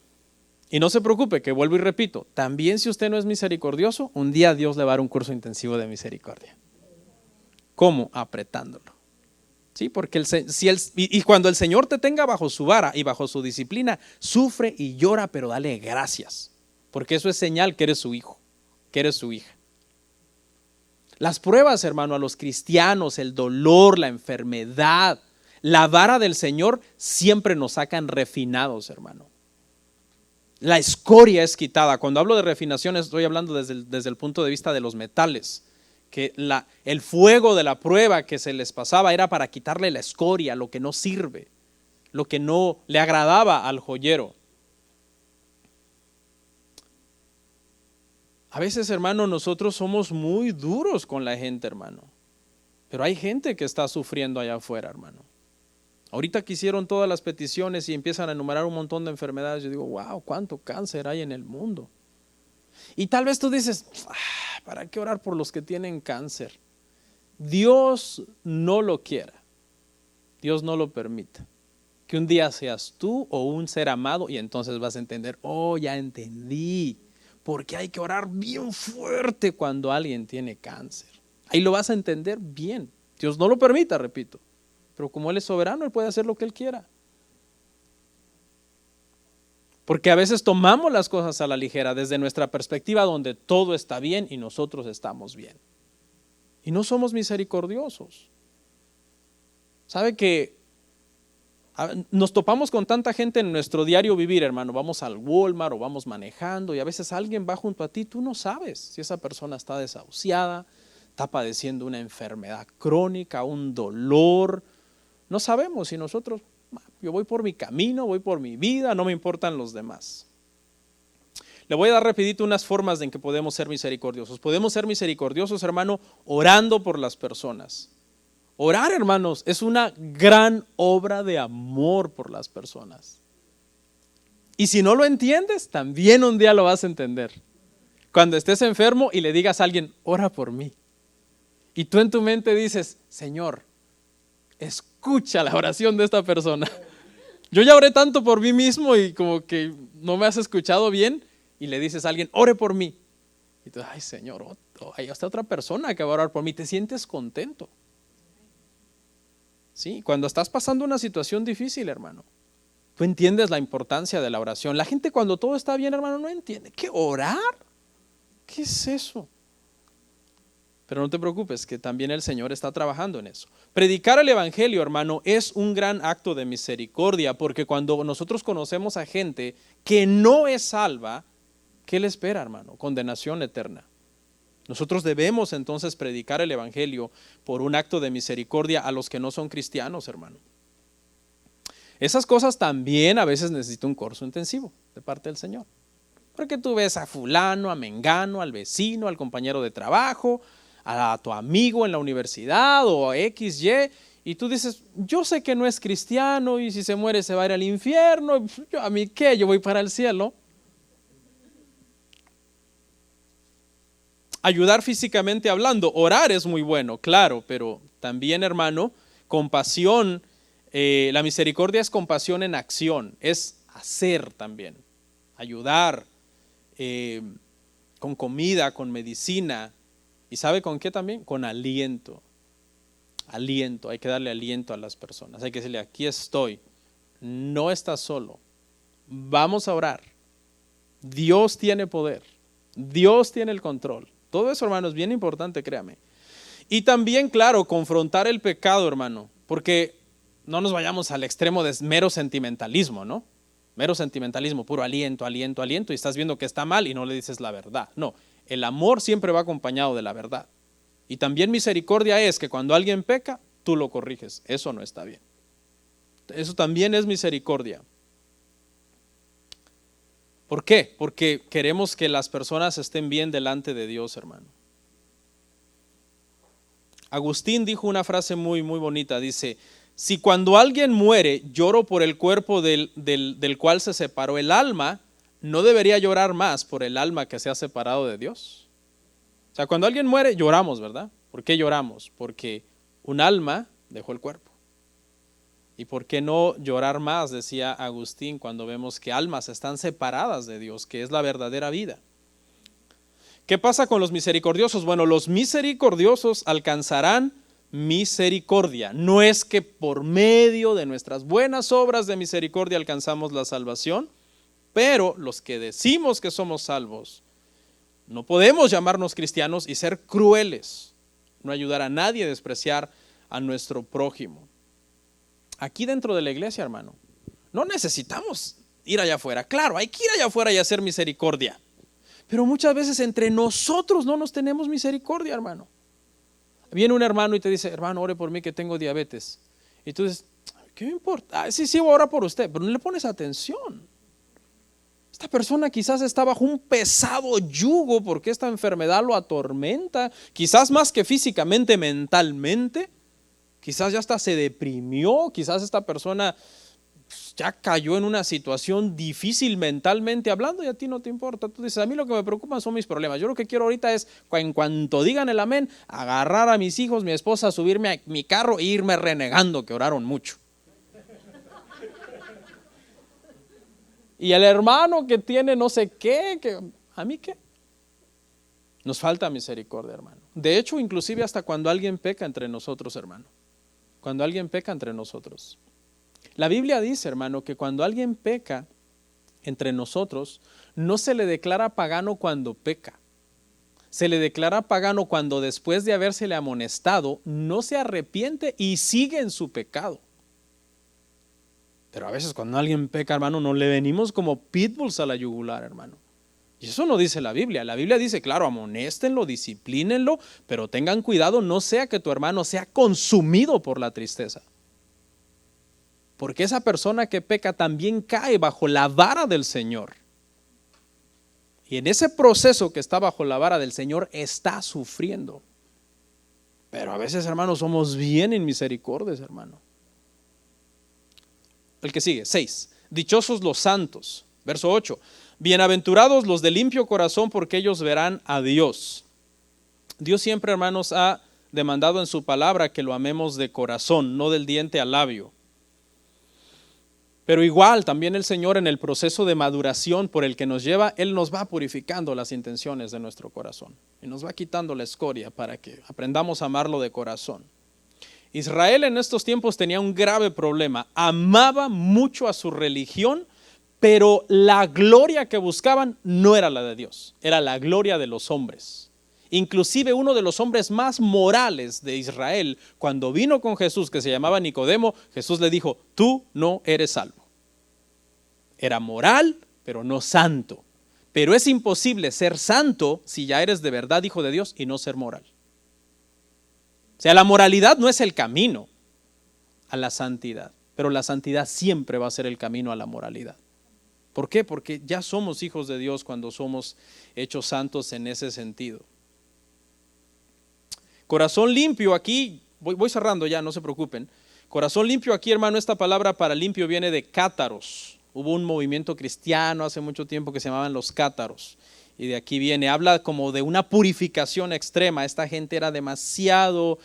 Y no se preocupe, que vuelvo y repito, también si usted no es misericordioso, un día Dios le va a dar un curso intensivo de misericordia. ¿Cómo? Apretándolo. Sí, porque cuando el Señor te tenga bajo su vara y bajo su disciplina, sufre y llora, pero dale gracias, porque eso es señal que eres su hijo, que eres su hija. Las pruebas, hermano, a los cristianos, el dolor, la enfermedad, la vara del Señor siempre nos sacan refinados, hermano. La escoria es quitada. Cuando hablo de refinación estoy hablando desde el punto de vista de los metales, que el fuego de la prueba que se les pasaba era para quitarle la escoria, lo que no sirve, lo que no le agradaba al joyero. A veces, hermano, nosotros somos muy duros con la gente, hermano, pero hay gente que está sufriendo allá afuera, hermano. Ahorita que hicieron todas las peticiones y empiezan a enumerar un montón de enfermedades, yo digo, wow, cuánto cáncer hay en el mundo. Y tal vez tú dices, ¿para qué orar por los que tienen cáncer? Dios no lo quiera. Dios no lo permita. Que un día seas tú o un ser amado y entonces vas a entender, oh, ya entendí, porque hay que orar bien fuerte cuando alguien tiene cáncer. Ahí lo vas a entender bien. Dios no lo permita, repito, pero como Él es soberano, Él puede hacer lo que Él quiera. Porque a veces tomamos las cosas a la ligera desde nuestra perspectiva donde todo está bien y nosotros estamos bien. Y no somos misericordiosos. ¿Sabe que nos topamos con tanta gente en nuestro diario vivir, hermano? Vamos al Walmart o vamos manejando y a veces alguien va junto a ti, tú no sabes si esa persona está desahuciada, está padeciendo una enfermedad crónica, un dolor. No sabemos si nosotros, yo voy por mi camino, voy por mi vida, no me importan los demás. Le voy a dar rapidito unas formas en que podemos ser misericordiosos. Podemos ser misericordiosos, hermano, orando por las personas. Orar, hermanos, es una gran obra de amor por las personas. Y si no lo entiendes, también un día lo vas a entender. Cuando estés enfermo y le digas a alguien, ora por mí. Y tú en tu mente dices, Señor, escucha la oración de esta persona. Yo ya oré tanto por mí mismo y como que no me has escuchado bien. Y le dices a alguien, ore por mí. Y tú, ay Señor, hay hasta otra persona que va a orar por mí. Te sientes contento. Sí, cuando estás pasando una situación difícil, hermano, tú entiendes la importancia de la oración. La gente cuando todo está bien, hermano, no entiende. ¿Qué, orar? ¿Qué es eso? Pero no te preocupes, que también el Señor está trabajando en eso. Predicar el evangelio, hermano, es un gran acto de misericordia, porque cuando nosotros conocemos a gente que no es salva, ¿qué le espera, hermano? Condenación eterna. Nosotros debemos entonces predicar el evangelio por un acto de misericordia a los que no son cristianos, hermano. Esas cosas también a veces necesitan un curso intensivo de parte del Señor. Porque tú ves a fulano, a mengano, al vecino, al compañero de trabajo, a tu amigo en la universidad o a XY, y tú dices, yo sé que no es cristiano y si se muere se va a ir al infierno, ¿a mí qué? Yo voy para el cielo. Ayudar físicamente hablando, orar es muy bueno, claro, pero también, hermano, compasión, la misericordia es compasión en acción, es hacer también, ayudar con comida, con medicina, ¿y sabe con qué también? Con aliento, hay que darle aliento a las personas, hay que decirle, aquí estoy, no estás solo, vamos a orar, Dios tiene poder, Dios tiene el control. Todo eso, hermano, es bien importante, créame. Y también, claro, confrontar el pecado, hermano, porque no nos vayamos al extremo de mero sentimentalismo, ¿no? Mero sentimentalismo, puro aliento, y estás viendo que está mal y no le dices la verdad. No, el amor siempre va acompañado de la verdad. Y también misericordia es que cuando alguien peca, tú lo corriges. Eso no está bien. Eso también es misericordia. ¿Por qué? Porque queremos que las personas estén bien delante de Dios, hermano. Agustín dijo una frase muy bonita, dice, si cuando alguien muere lloro por el cuerpo del cual se separó el alma, ¿no debería llorar más por el alma que se ha separado de Dios? O sea, cuando alguien muere lloramos, ¿verdad? ¿Por qué lloramos? Porque un alma dejó el cuerpo. ¿Y por qué no llorar más? Decía Agustín, cuando vemos que almas están separadas de Dios, que es la verdadera vida. ¿Qué pasa con los misericordiosos? Bueno, los misericordiosos alcanzarán misericordia. No es que por medio de nuestras buenas obras de misericordia alcanzamos la salvación, pero los que decimos que somos salvos, no podemos llamarnos cristianos y ser crueles, no ayudar a nadie a despreciar a nuestro prójimo. Aquí dentro de la iglesia, hermano, no necesitamos ir allá afuera. Claro, hay que ir allá afuera y hacer misericordia. Pero muchas veces entre nosotros no nos tenemos misericordia, hermano. Viene un hermano y te dice, hermano, ore por mí que tengo diabetes. Y tú dices, ¿qué me importa? Sí, voy a orar por usted, pero no le pones atención. Esta persona quizás está bajo un pesado yugo porque esta enfermedad lo atormenta, quizás más que físicamente, mentalmente. Quizás ya hasta se deprimió, quizás esta persona ya cayó en una situación difícil mentalmente hablando y a ti no te importa. Tú dices, a mí lo que me preocupa son mis problemas. Yo lo que quiero ahorita es, en cuanto digan el amén, agarrar a mis hijos, mi esposa, subirme a mi carro e irme renegando que oraron mucho. Y el hermano que tiene no sé qué, ¿a mí qué? Nos falta misericordia, hermano. De hecho, inclusive hasta cuando alguien peca entre nosotros, hermano. Cuando alguien peca entre nosotros. La Biblia dice, hermano, que cuando alguien peca entre nosotros, no se le declara pagano cuando peca. Se le declara pagano cuando después de habérsele amonestado, no se arrepiente y sigue en su pecado. Pero a veces cuando alguien peca, hermano, no le venimos como pitbulls a la yugular, hermano. Y eso no dice la Biblia. La Biblia dice, claro, amonéstenlo, disciplínenlo, pero tengan cuidado, no sea que tu hermano sea consumido por la tristeza. Porque esa persona que peca también cae bajo la vara del Señor. Y en ese proceso que está bajo la vara del Señor está sufriendo. Pero a veces, hermanos, somos bien inmisericordios, hermano. El que sigue, 6. Dichosos los santos. Verso 8. Bienaventurados los de limpio corazón, porque ellos verán a Dios. Dios siempre, hermanos, ha demandado en su palabra que lo amemos de corazón, no del diente al labio. Pero igual también el Señor, en el proceso de maduración por el que nos lleva, Él nos va purificando las intenciones de nuestro corazón y nos va quitando la escoria para que aprendamos a amarlo de corazón. Israel en estos tiempos tenía un grave problema. Amaba mucho a su religión, pero la gloria que buscaban no era la de Dios, era la gloria de los hombres. Inclusive uno de los hombres más morales de Israel, cuando vino con Jesús, que se llamaba Nicodemo, Jesús le dijo, tú no eres salvo. Era moral, pero no santo. Pero es imposible ser santo si ya eres de verdad hijo de Dios y no ser moral. O sea, la moralidad no es el camino a la santidad, pero la santidad siempre va a ser el camino a la moralidad. ¿Por qué? Porque ya somos hijos de Dios cuando somos hechos santos en ese sentido. Corazón limpio aquí, voy cerrando ya, no se preocupen. Corazón limpio aquí, hermano, esta palabra para limpio viene de cátaros. Hubo un movimiento cristiano hace mucho tiempo que se llamaban los cátaros. Y de aquí viene, habla como de una purificación extrema. Esta gente era demasiado,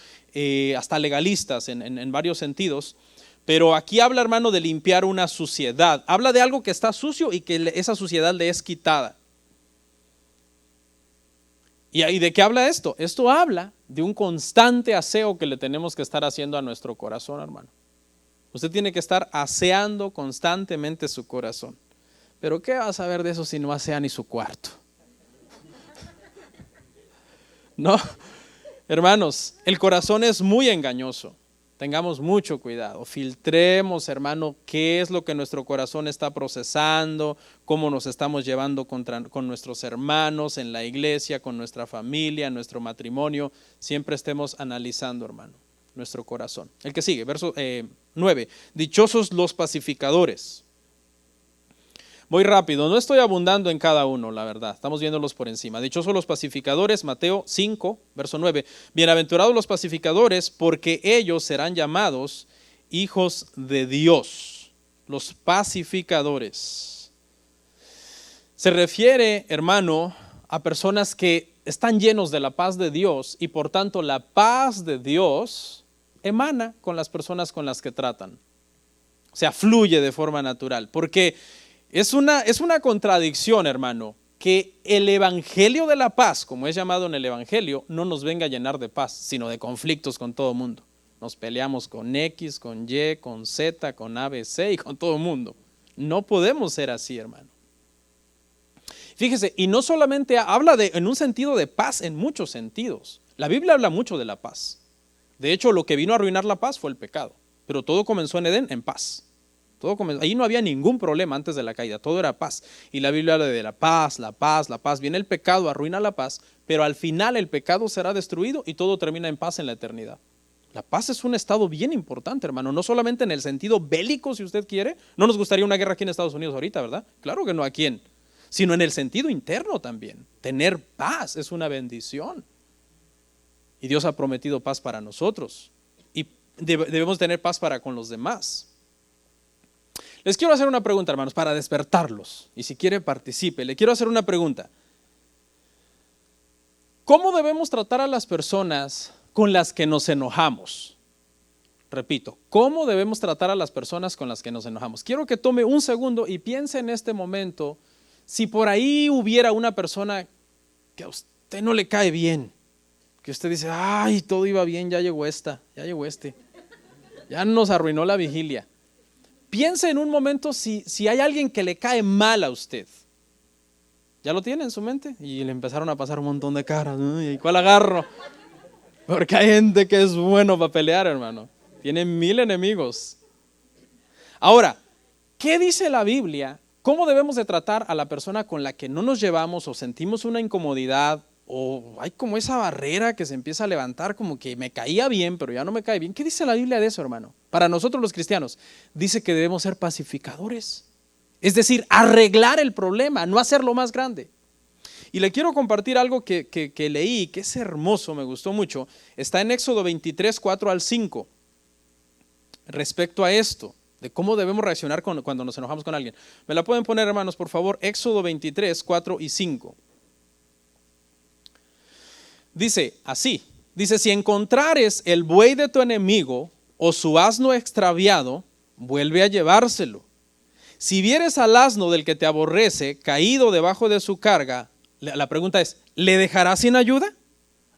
hasta legalistas en varios sentidos. Pero aquí habla, hermano, de limpiar una suciedad. Habla de algo que está sucio y que esa suciedad le es quitada. ¿Y de qué habla esto? Esto habla de un constante aseo que le tenemos que estar haciendo a nuestro corazón, hermano. Usted tiene que estar aseando constantemente su corazón. Pero ¿qué va a saber de eso si no asea ni su cuarto? No, hermanos, el corazón es muy engañoso. Tengamos mucho cuidado, filtremos, hermano, qué es lo que nuestro corazón está procesando, cómo nos estamos llevando con nuestros hermanos en la iglesia, con nuestra familia, nuestro matrimonio. Siempre estemos analizando, hermano, nuestro corazón. El que sigue, verso 9. Dichosos los pacificadores. Voy rápido, no estoy abundando en cada uno, la verdad, estamos viéndolos por encima. Dichosos los pacificadores, Mateo 5, verso 9. Bienaventurados los pacificadores, porque ellos serán llamados hijos de Dios. Los pacificadores. Se refiere, hermano, a personas que están llenos de la paz de Dios y por tanto la paz de Dios emana con las personas con las que tratan. O sea, fluye de forma natural, porque es una contradicción, hermano, que el evangelio de la paz, como es llamado en el evangelio, no nos venga a llenar de paz, sino de conflictos con todo el mundo. Nos peleamos con X, con Y, con Z, con A, B, C y con todo el mundo. No podemos ser así, hermano. Fíjese, y no solamente habla en un sentido de paz, en muchos sentidos. La Biblia habla mucho de la paz. De hecho, lo que vino a arruinar la paz fue el pecado. Pero todo comenzó en Edén, en paz. Ahí no había ningún problema antes de la caída, todo era paz. Y la Biblia habla de la paz, la paz, la paz. Viene el pecado, arruina la paz, pero al final el pecado será destruido y todo termina en paz en la eternidad. La paz es un estado bien importante, hermano, no solamente en el sentido bélico, si usted quiere. No nos gustaría una guerra aquí en Estados Unidos ahorita, ¿verdad? Claro que no, ¿a quién? Sino en el sentido interno también. Tener paz es una bendición. Y Dios ha prometido paz para nosotros. Y debemos tener paz para con los demás. Les quiero hacer una pregunta, hermanos, para despertarlos. Y si quiere, participe. Le quiero hacer una pregunta. ¿Cómo debemos tratar a las personas con las que nos enojamos? Repito, ¿cómo debemos tratar a las personas con las que nos enojamos? Quiero que tome un segundo y piense en este momento si por ahí hubiera una persona que a usted no le cae bien, que usted dice, ay, todo iba bien, ya llegó este, ya nos arruinó la vigilia. Piense en un momento si hay alguien que le cae mal a usted. ¿Ya lo tiene en su mente? Y le empezaron a pasar un montón de caras. ¿Y cuál agarro? Porque hay gente que es bueno para pelear, hermano. Tiene 1000 enemigos. Ahora, ¿qué dice la Biblia? ¿Cómo debemos de tratar a la persona con la que no nos llevamos o sentimos una incomodidad o hay como esa barrera que se empieza a levantar como que me caía bien pero ya no me cae bien? ¿Qué dice la Biblia de eso, hermano? Para nosotros los cristianos, dice que debemos ser pacificadores. Es decir, arreglar el problema, no hacerlo más grande. Y le quiero compartir algo que leí, que es hermoso, me gustó mucho. Está en Éxodo 23, 4 al 5. Respecto a esto, de cómo debemos reaccionar cuando nos enojamos con alguien. ¿Me la pueden poner, hermanos, por favor? Éxodo 23, 4 y 5. Dice así, si encontrares el buey de tu enemigo o su asno extraviado, vuelve a llevárselo. Si vieres al asno del que te aborrece caído debajo de su carga, la pregunta es, ¿le dejarás sin ayuda?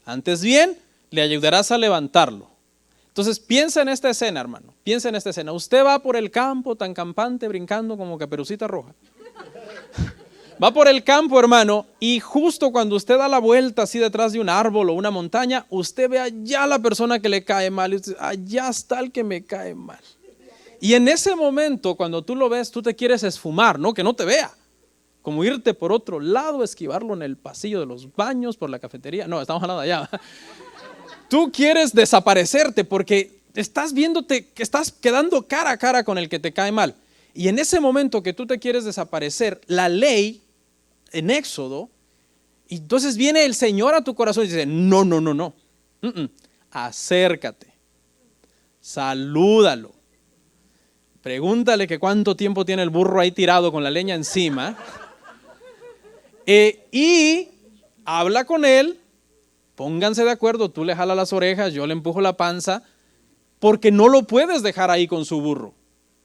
Antes bien, le ayudarás a levantarlo. Entonces piensa en esta escena, hermano, piensa en esta escena. Usted va por el campo tan campante, brincando como Caperucita Roja. Va por el campo, hermano, y justo cuando usted da la vuelta así detrás de un árbol o una montaña, usted ve allá a la persona que le cae mal, y usted, allá está el que me cae mal. Y en ese momento, cuando tú lo ves, tú te quieres esfumar, ¿no? Que no te vea. Como irte por otro lado, esquivarlo en el pasillo de los baños, por la cafetería. No, estamos hablando de allá. Tú quieres desaparecerte porque estás viéndote que estás quedando cara a cara con el que te cae mal. Y en ese momento que tú te quieres desaparecer, la ley en Éxodo, y entonces viene el Señor a tu corazón y dice, no. Acércate, salúdalo. Pregúntale que cuánto tiempo tiene el burro ahí tirado con la leña encima. Y habla con él, pónganse de acuerdo, tú le jalas las orejas, yo le empujo la panza, porque no lo puedes dejar ahí con su burro.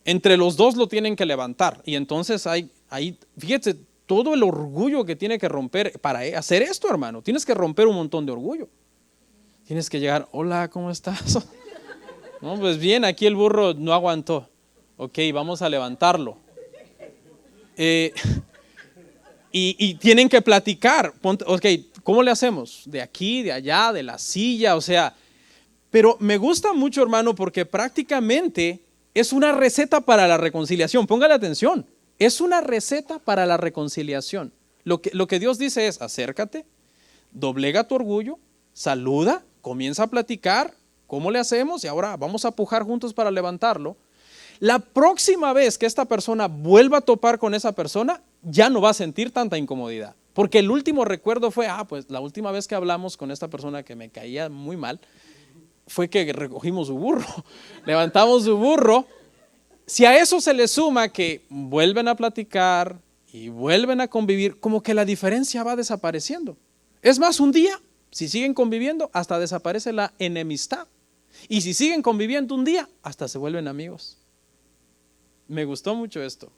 Entre los dos lo tienen que levantar. Y entonces ahí, fíjate, todo el orgullo que tiene que romper para hacer esto, hermano. Tienes que romper un montón de orgullo. Tienes que llegar, hola, ¿cómo estás? No, pues bien, aquí el burro no aguantó. Ok, vamos a levantarlo. Y tienen que platicar. Ok, ¿cómo le hacemos? De aquí, de allá, de la silla, o sea. Pero me gusta mucho, hermano, porque prácticamente es una receta para la reconciliación. Póngale atención. Es una receta para la reconciliación. Lo que Dios dice es, acércate, doblega tu orgullo, saluda, comienza a platicar. ¿Cómo le hacemos? Y ahora vamos a pujar juntos para levantarlo. La próxima vez que esta persona vuelva a topar con esa persona, ya no va a sentir tanta incomodidad. Porque el último recuerdo fue, pues la última vez que hablamos con esta persona que me caía muy mal, fue que recogimos su burro, levantamos su burro. Si a eso se le suma que vuelven a platicar y vuelven a convivir, como que la diferencia va desapareciendo. Es más, un día, si siguen conviviendo, hasta desaparece la enemistad. Y si siguen conviviendo un día, hasta se vuelven amigos. Me gustó mucho esto.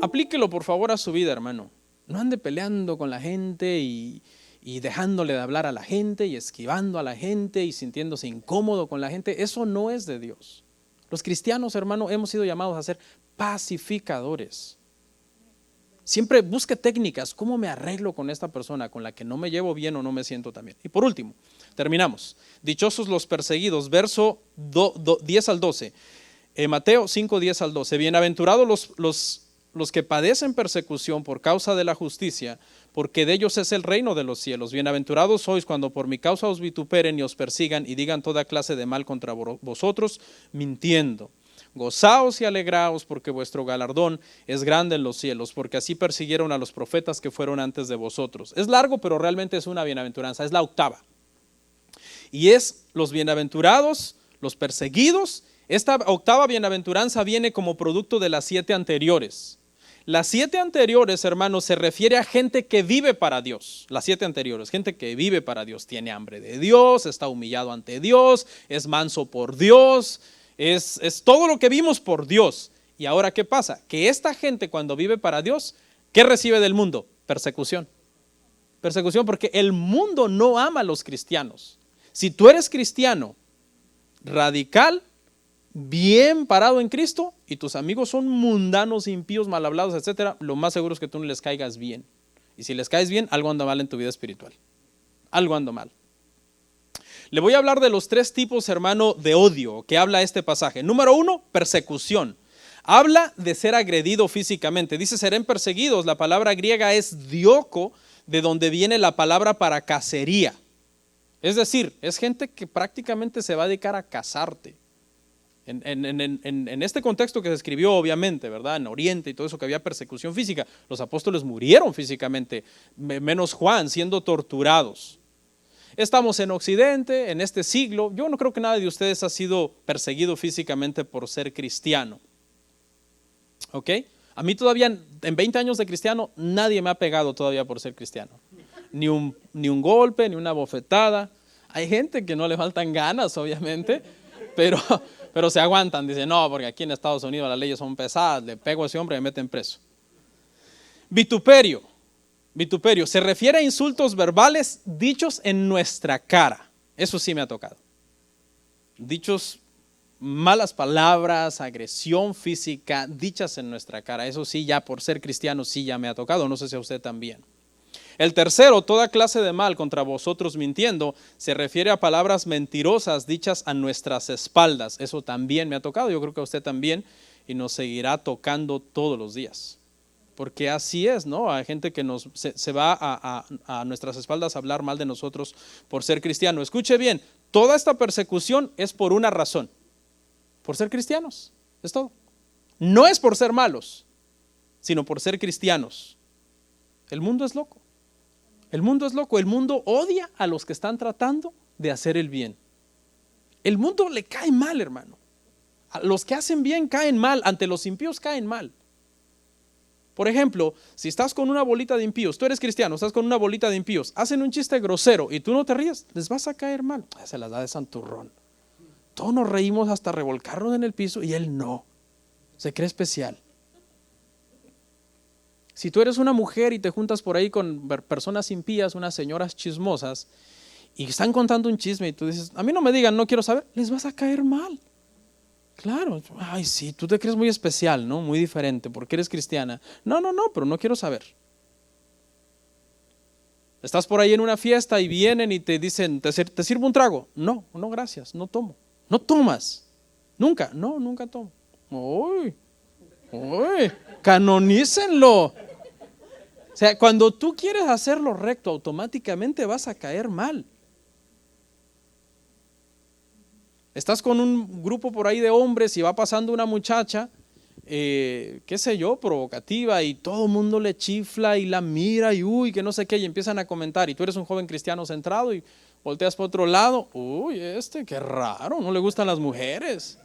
Aplíquelo por favor a su vida, hermano. No ande peleando con la gente y dejándole de hablar a la gente y esquivando a la gente y sintiéndose incómodo con la gente. Eso no es de Dios. Los cristianos, hermano, hemos sido llamados a ser pacificadores. Siempre busque técnicas. ¿Cómo me arreglo con esta persona con la que no me llevo bien o no me siento tan bien? Y por último, terminamos. Dichosos los perseguidos, verso 10 al 12. Mateo 5, 10 al 12. Bienaventurados los que padecen persecución por causa de la justicia, porque de ellos es el reino de los cielos. Bienaventurados sois cuando por mi causa os vituperen y os persigan y digan toda clase de mal contra vosotros, mintiendo. Gozaos y alegraos, porque vuestro galardón es grande en los cielos, porque así persiguieron a los profetas que fueron antes de vosotros. Es largo, pero realmente es una bienaventuranza, es la octava. Y es los bienaventurados, los perseguidos, Esta octava bienaventuranza viene como producto de las 7 anteriores. Las 7 anteriores, hermanos, se refiere a gente que vive para Dios. Las 7 anteriores, gente que vive para Dios, tiene hambre de Dios, está humillado ante Dios, es manso por Dios, es todo lo que vimos por Dios. Y ahora, ¿qué pasa? Que esta gente cuando vive para Dios, ¿qué recibe del mundo? Persecución. Persecución porque el mundo no ama a los cristianos. Si tú eres cristiano, radical, bien parado en Cristo y tus amigos son mundanos, impíos, mal hablados, etcétera, lo más seguro es que tú no les caigas bien. Y si les caes bien, algo anda mal en tu vida espiritual. Algo anda mal. Le voy a hablar de los 3 tipos, hermano, de odio que habla este pasaje. Número 1, persecución. Habla de ser agredido físicamente. Dice, serán perseguidos. La palabra griega es dioko, de donde viene la palabra para cacería. Es decir, es gente que prácticamente se va a dedicar a cazarte. En este contexto que se escribió, obviamente, ¿verdad? En Oriente y todo eso, que había persecución física, los apóstoles murieron físicamente, menos Juan, siendo torturados. Estamos en Occidente, en este siglo. Yo no creo que nadie de ustedes ha sido perseguido físicamente por ser cristiano. ¿Ok? A mí todavía, en 20 años de cristiano, nadie me ha pegado todavía por ser cristiano. Ni un golpe, ni una bofetada. Hay gente que no le faltan ganas, obviamente, pero se aguantan. Dicen, no, porque aquí en Estados Unidos las leyes son pesadas, le pego a ese hombre y me meten preso. Vituperio. Vituperio se refiere a insultos verbales dichos en nuestra cara. Eso sí me ha tocado. Dichos, malas palabras, agresión física, dichas en nuestra cara. Eso sí, ya por ser cristiano, sí ya me ha tocado. No sé si a usted también. El tercero, toda clase de mal contra vosotros mintiendo, se refiere a palabras mentirosas dichas a nuestras espaldas. Eso también me ha tocado, yo creo que a usted también, y nos seguirá tocando todos los días. Porque así es, ¿no? Hay gente que se va a nuestras espaldas a hablar mal de nosotros por ser cristiano. Escuche bien, toda esta persecución es por una razón, por ser cristianos, es todo. No es por ser malos, sino por ser cristianos. El mundo es loco. El mundo es loco, el mundo odia a los que están tratando de hacer el bien. El mundo le cae mal, hermano. A los que hacen bien caen mal, ante los impíos caen mal. Por ejemplo, si estás con una bolita de impíos, tú eres cristiano, estás con una bolita de impíos, hacen un chiste grosero y tú no te ríes, les vas a caer mal. Se las da de santurrón. Todos nos reímos hasta revolcarnos en el piso y él no. Se cree especial. Si tú eres una mujer y te juntas por ahí con personas impías, unas señoras chismosas, y están contando un chisme y tú dices, a mí no me digan, no quiero saber, les vas a caer mal. Claro, ay sí, tú te crees muy especial, ¿no? Muy diferente, porque eres cristiana. No, pero no quiero saber. Estás por ahí en una fiesta y vienen y te dicen, ¿te sirvo un trago? No, gracias, no tomo. No tomas, nunca tomo. Uy, canonícenlo. O sea, cuando tú quieres hacerlo recto, automáticamente vas a caer mal. Estás con un grupo por ahí de hombres y va pasando una muchacha, qué sé yo, provocativa, y todo el mundo le chifla y la mira y uy, que no sé qué, y empiezan a comentar, y tú eres un joven cristiano centrado y volteas para otro lado, uy, qué raro, no le gustan las mujeres.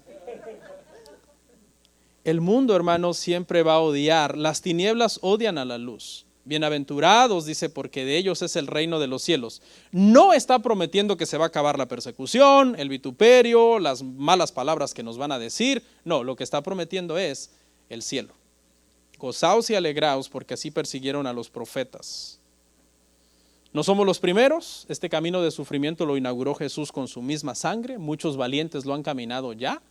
El mundo, hermanos, siempre va a odiar. Las tinieblas odian a la luz. Bienaventurados, dice, porque de ellos es el reino de los cielos. No está prometiendo que se va a acabar la persecución, el vituperio, las malas palabras que nos van a decir. No, lo que está prometiendo es el cielo. Gozaos y alegraos, porque así persiguieron a los profetas. No somos los primeros. Este camino de sufrimiento lo inauguró Jesús con su misma sangre. Muchos valientes lo han caminado ya.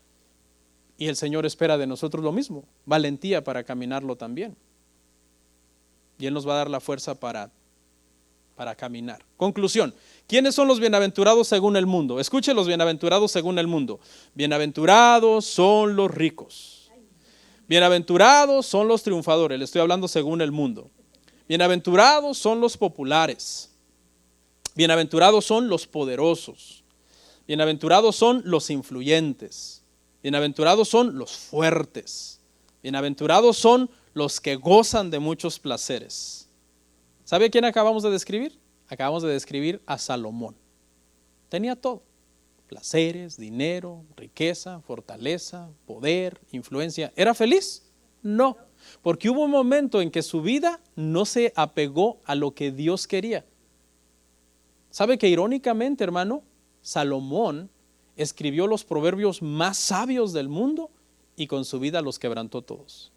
Y el Señor espera de nosotros lo mismo, valentía para caminarlo también. Y Él nos va a dar la fuerza para caminar. Conclusión, ¿quiénes son los bienaventurados según el mundo? Escuche, los bienaventurados según el mundo. Bienaventurados son los ricos. Bienaventurados son los triunfadores, le estoy hablando según el mundo. Bienaventurados son los populares. Bienaventurados son los poderosos. Bienaventurados son los influyentes. Bienaventurados son los fuertes. Bienaventurados son los que gozan de muchos placeres. ¿Sabe a quién acabamos de describir? Acabamos de describir a Salomón. Tenía todo. placeres, dinero, riqueza, fortaleza, poder, influencia. ¿Era feliz? No, porque hubo un momento en que su vida no se apegó a lo que Dios quería. ¿Sabe que irónicamente, hermano, Salomón escribió los proverbios más sabios del mundo y con su vida los quebrantó todos?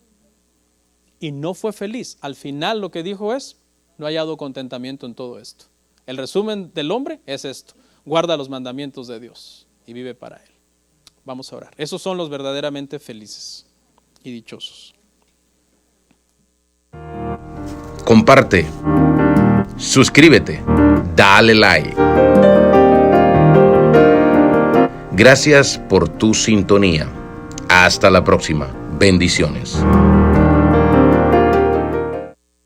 Y no fue feliz. Al final lo que dijo es, no he hallado contentamiento en todo esto. El resumen del hombre es esto: guarda los mandamientos de Dios y vive para Él. Vamos a orar. Esos son los verdaderamente felices y dichosos. Comparte, suscríbete, dale like. Gracias por tu sintonía. Hasta la próxima. Bendiciones.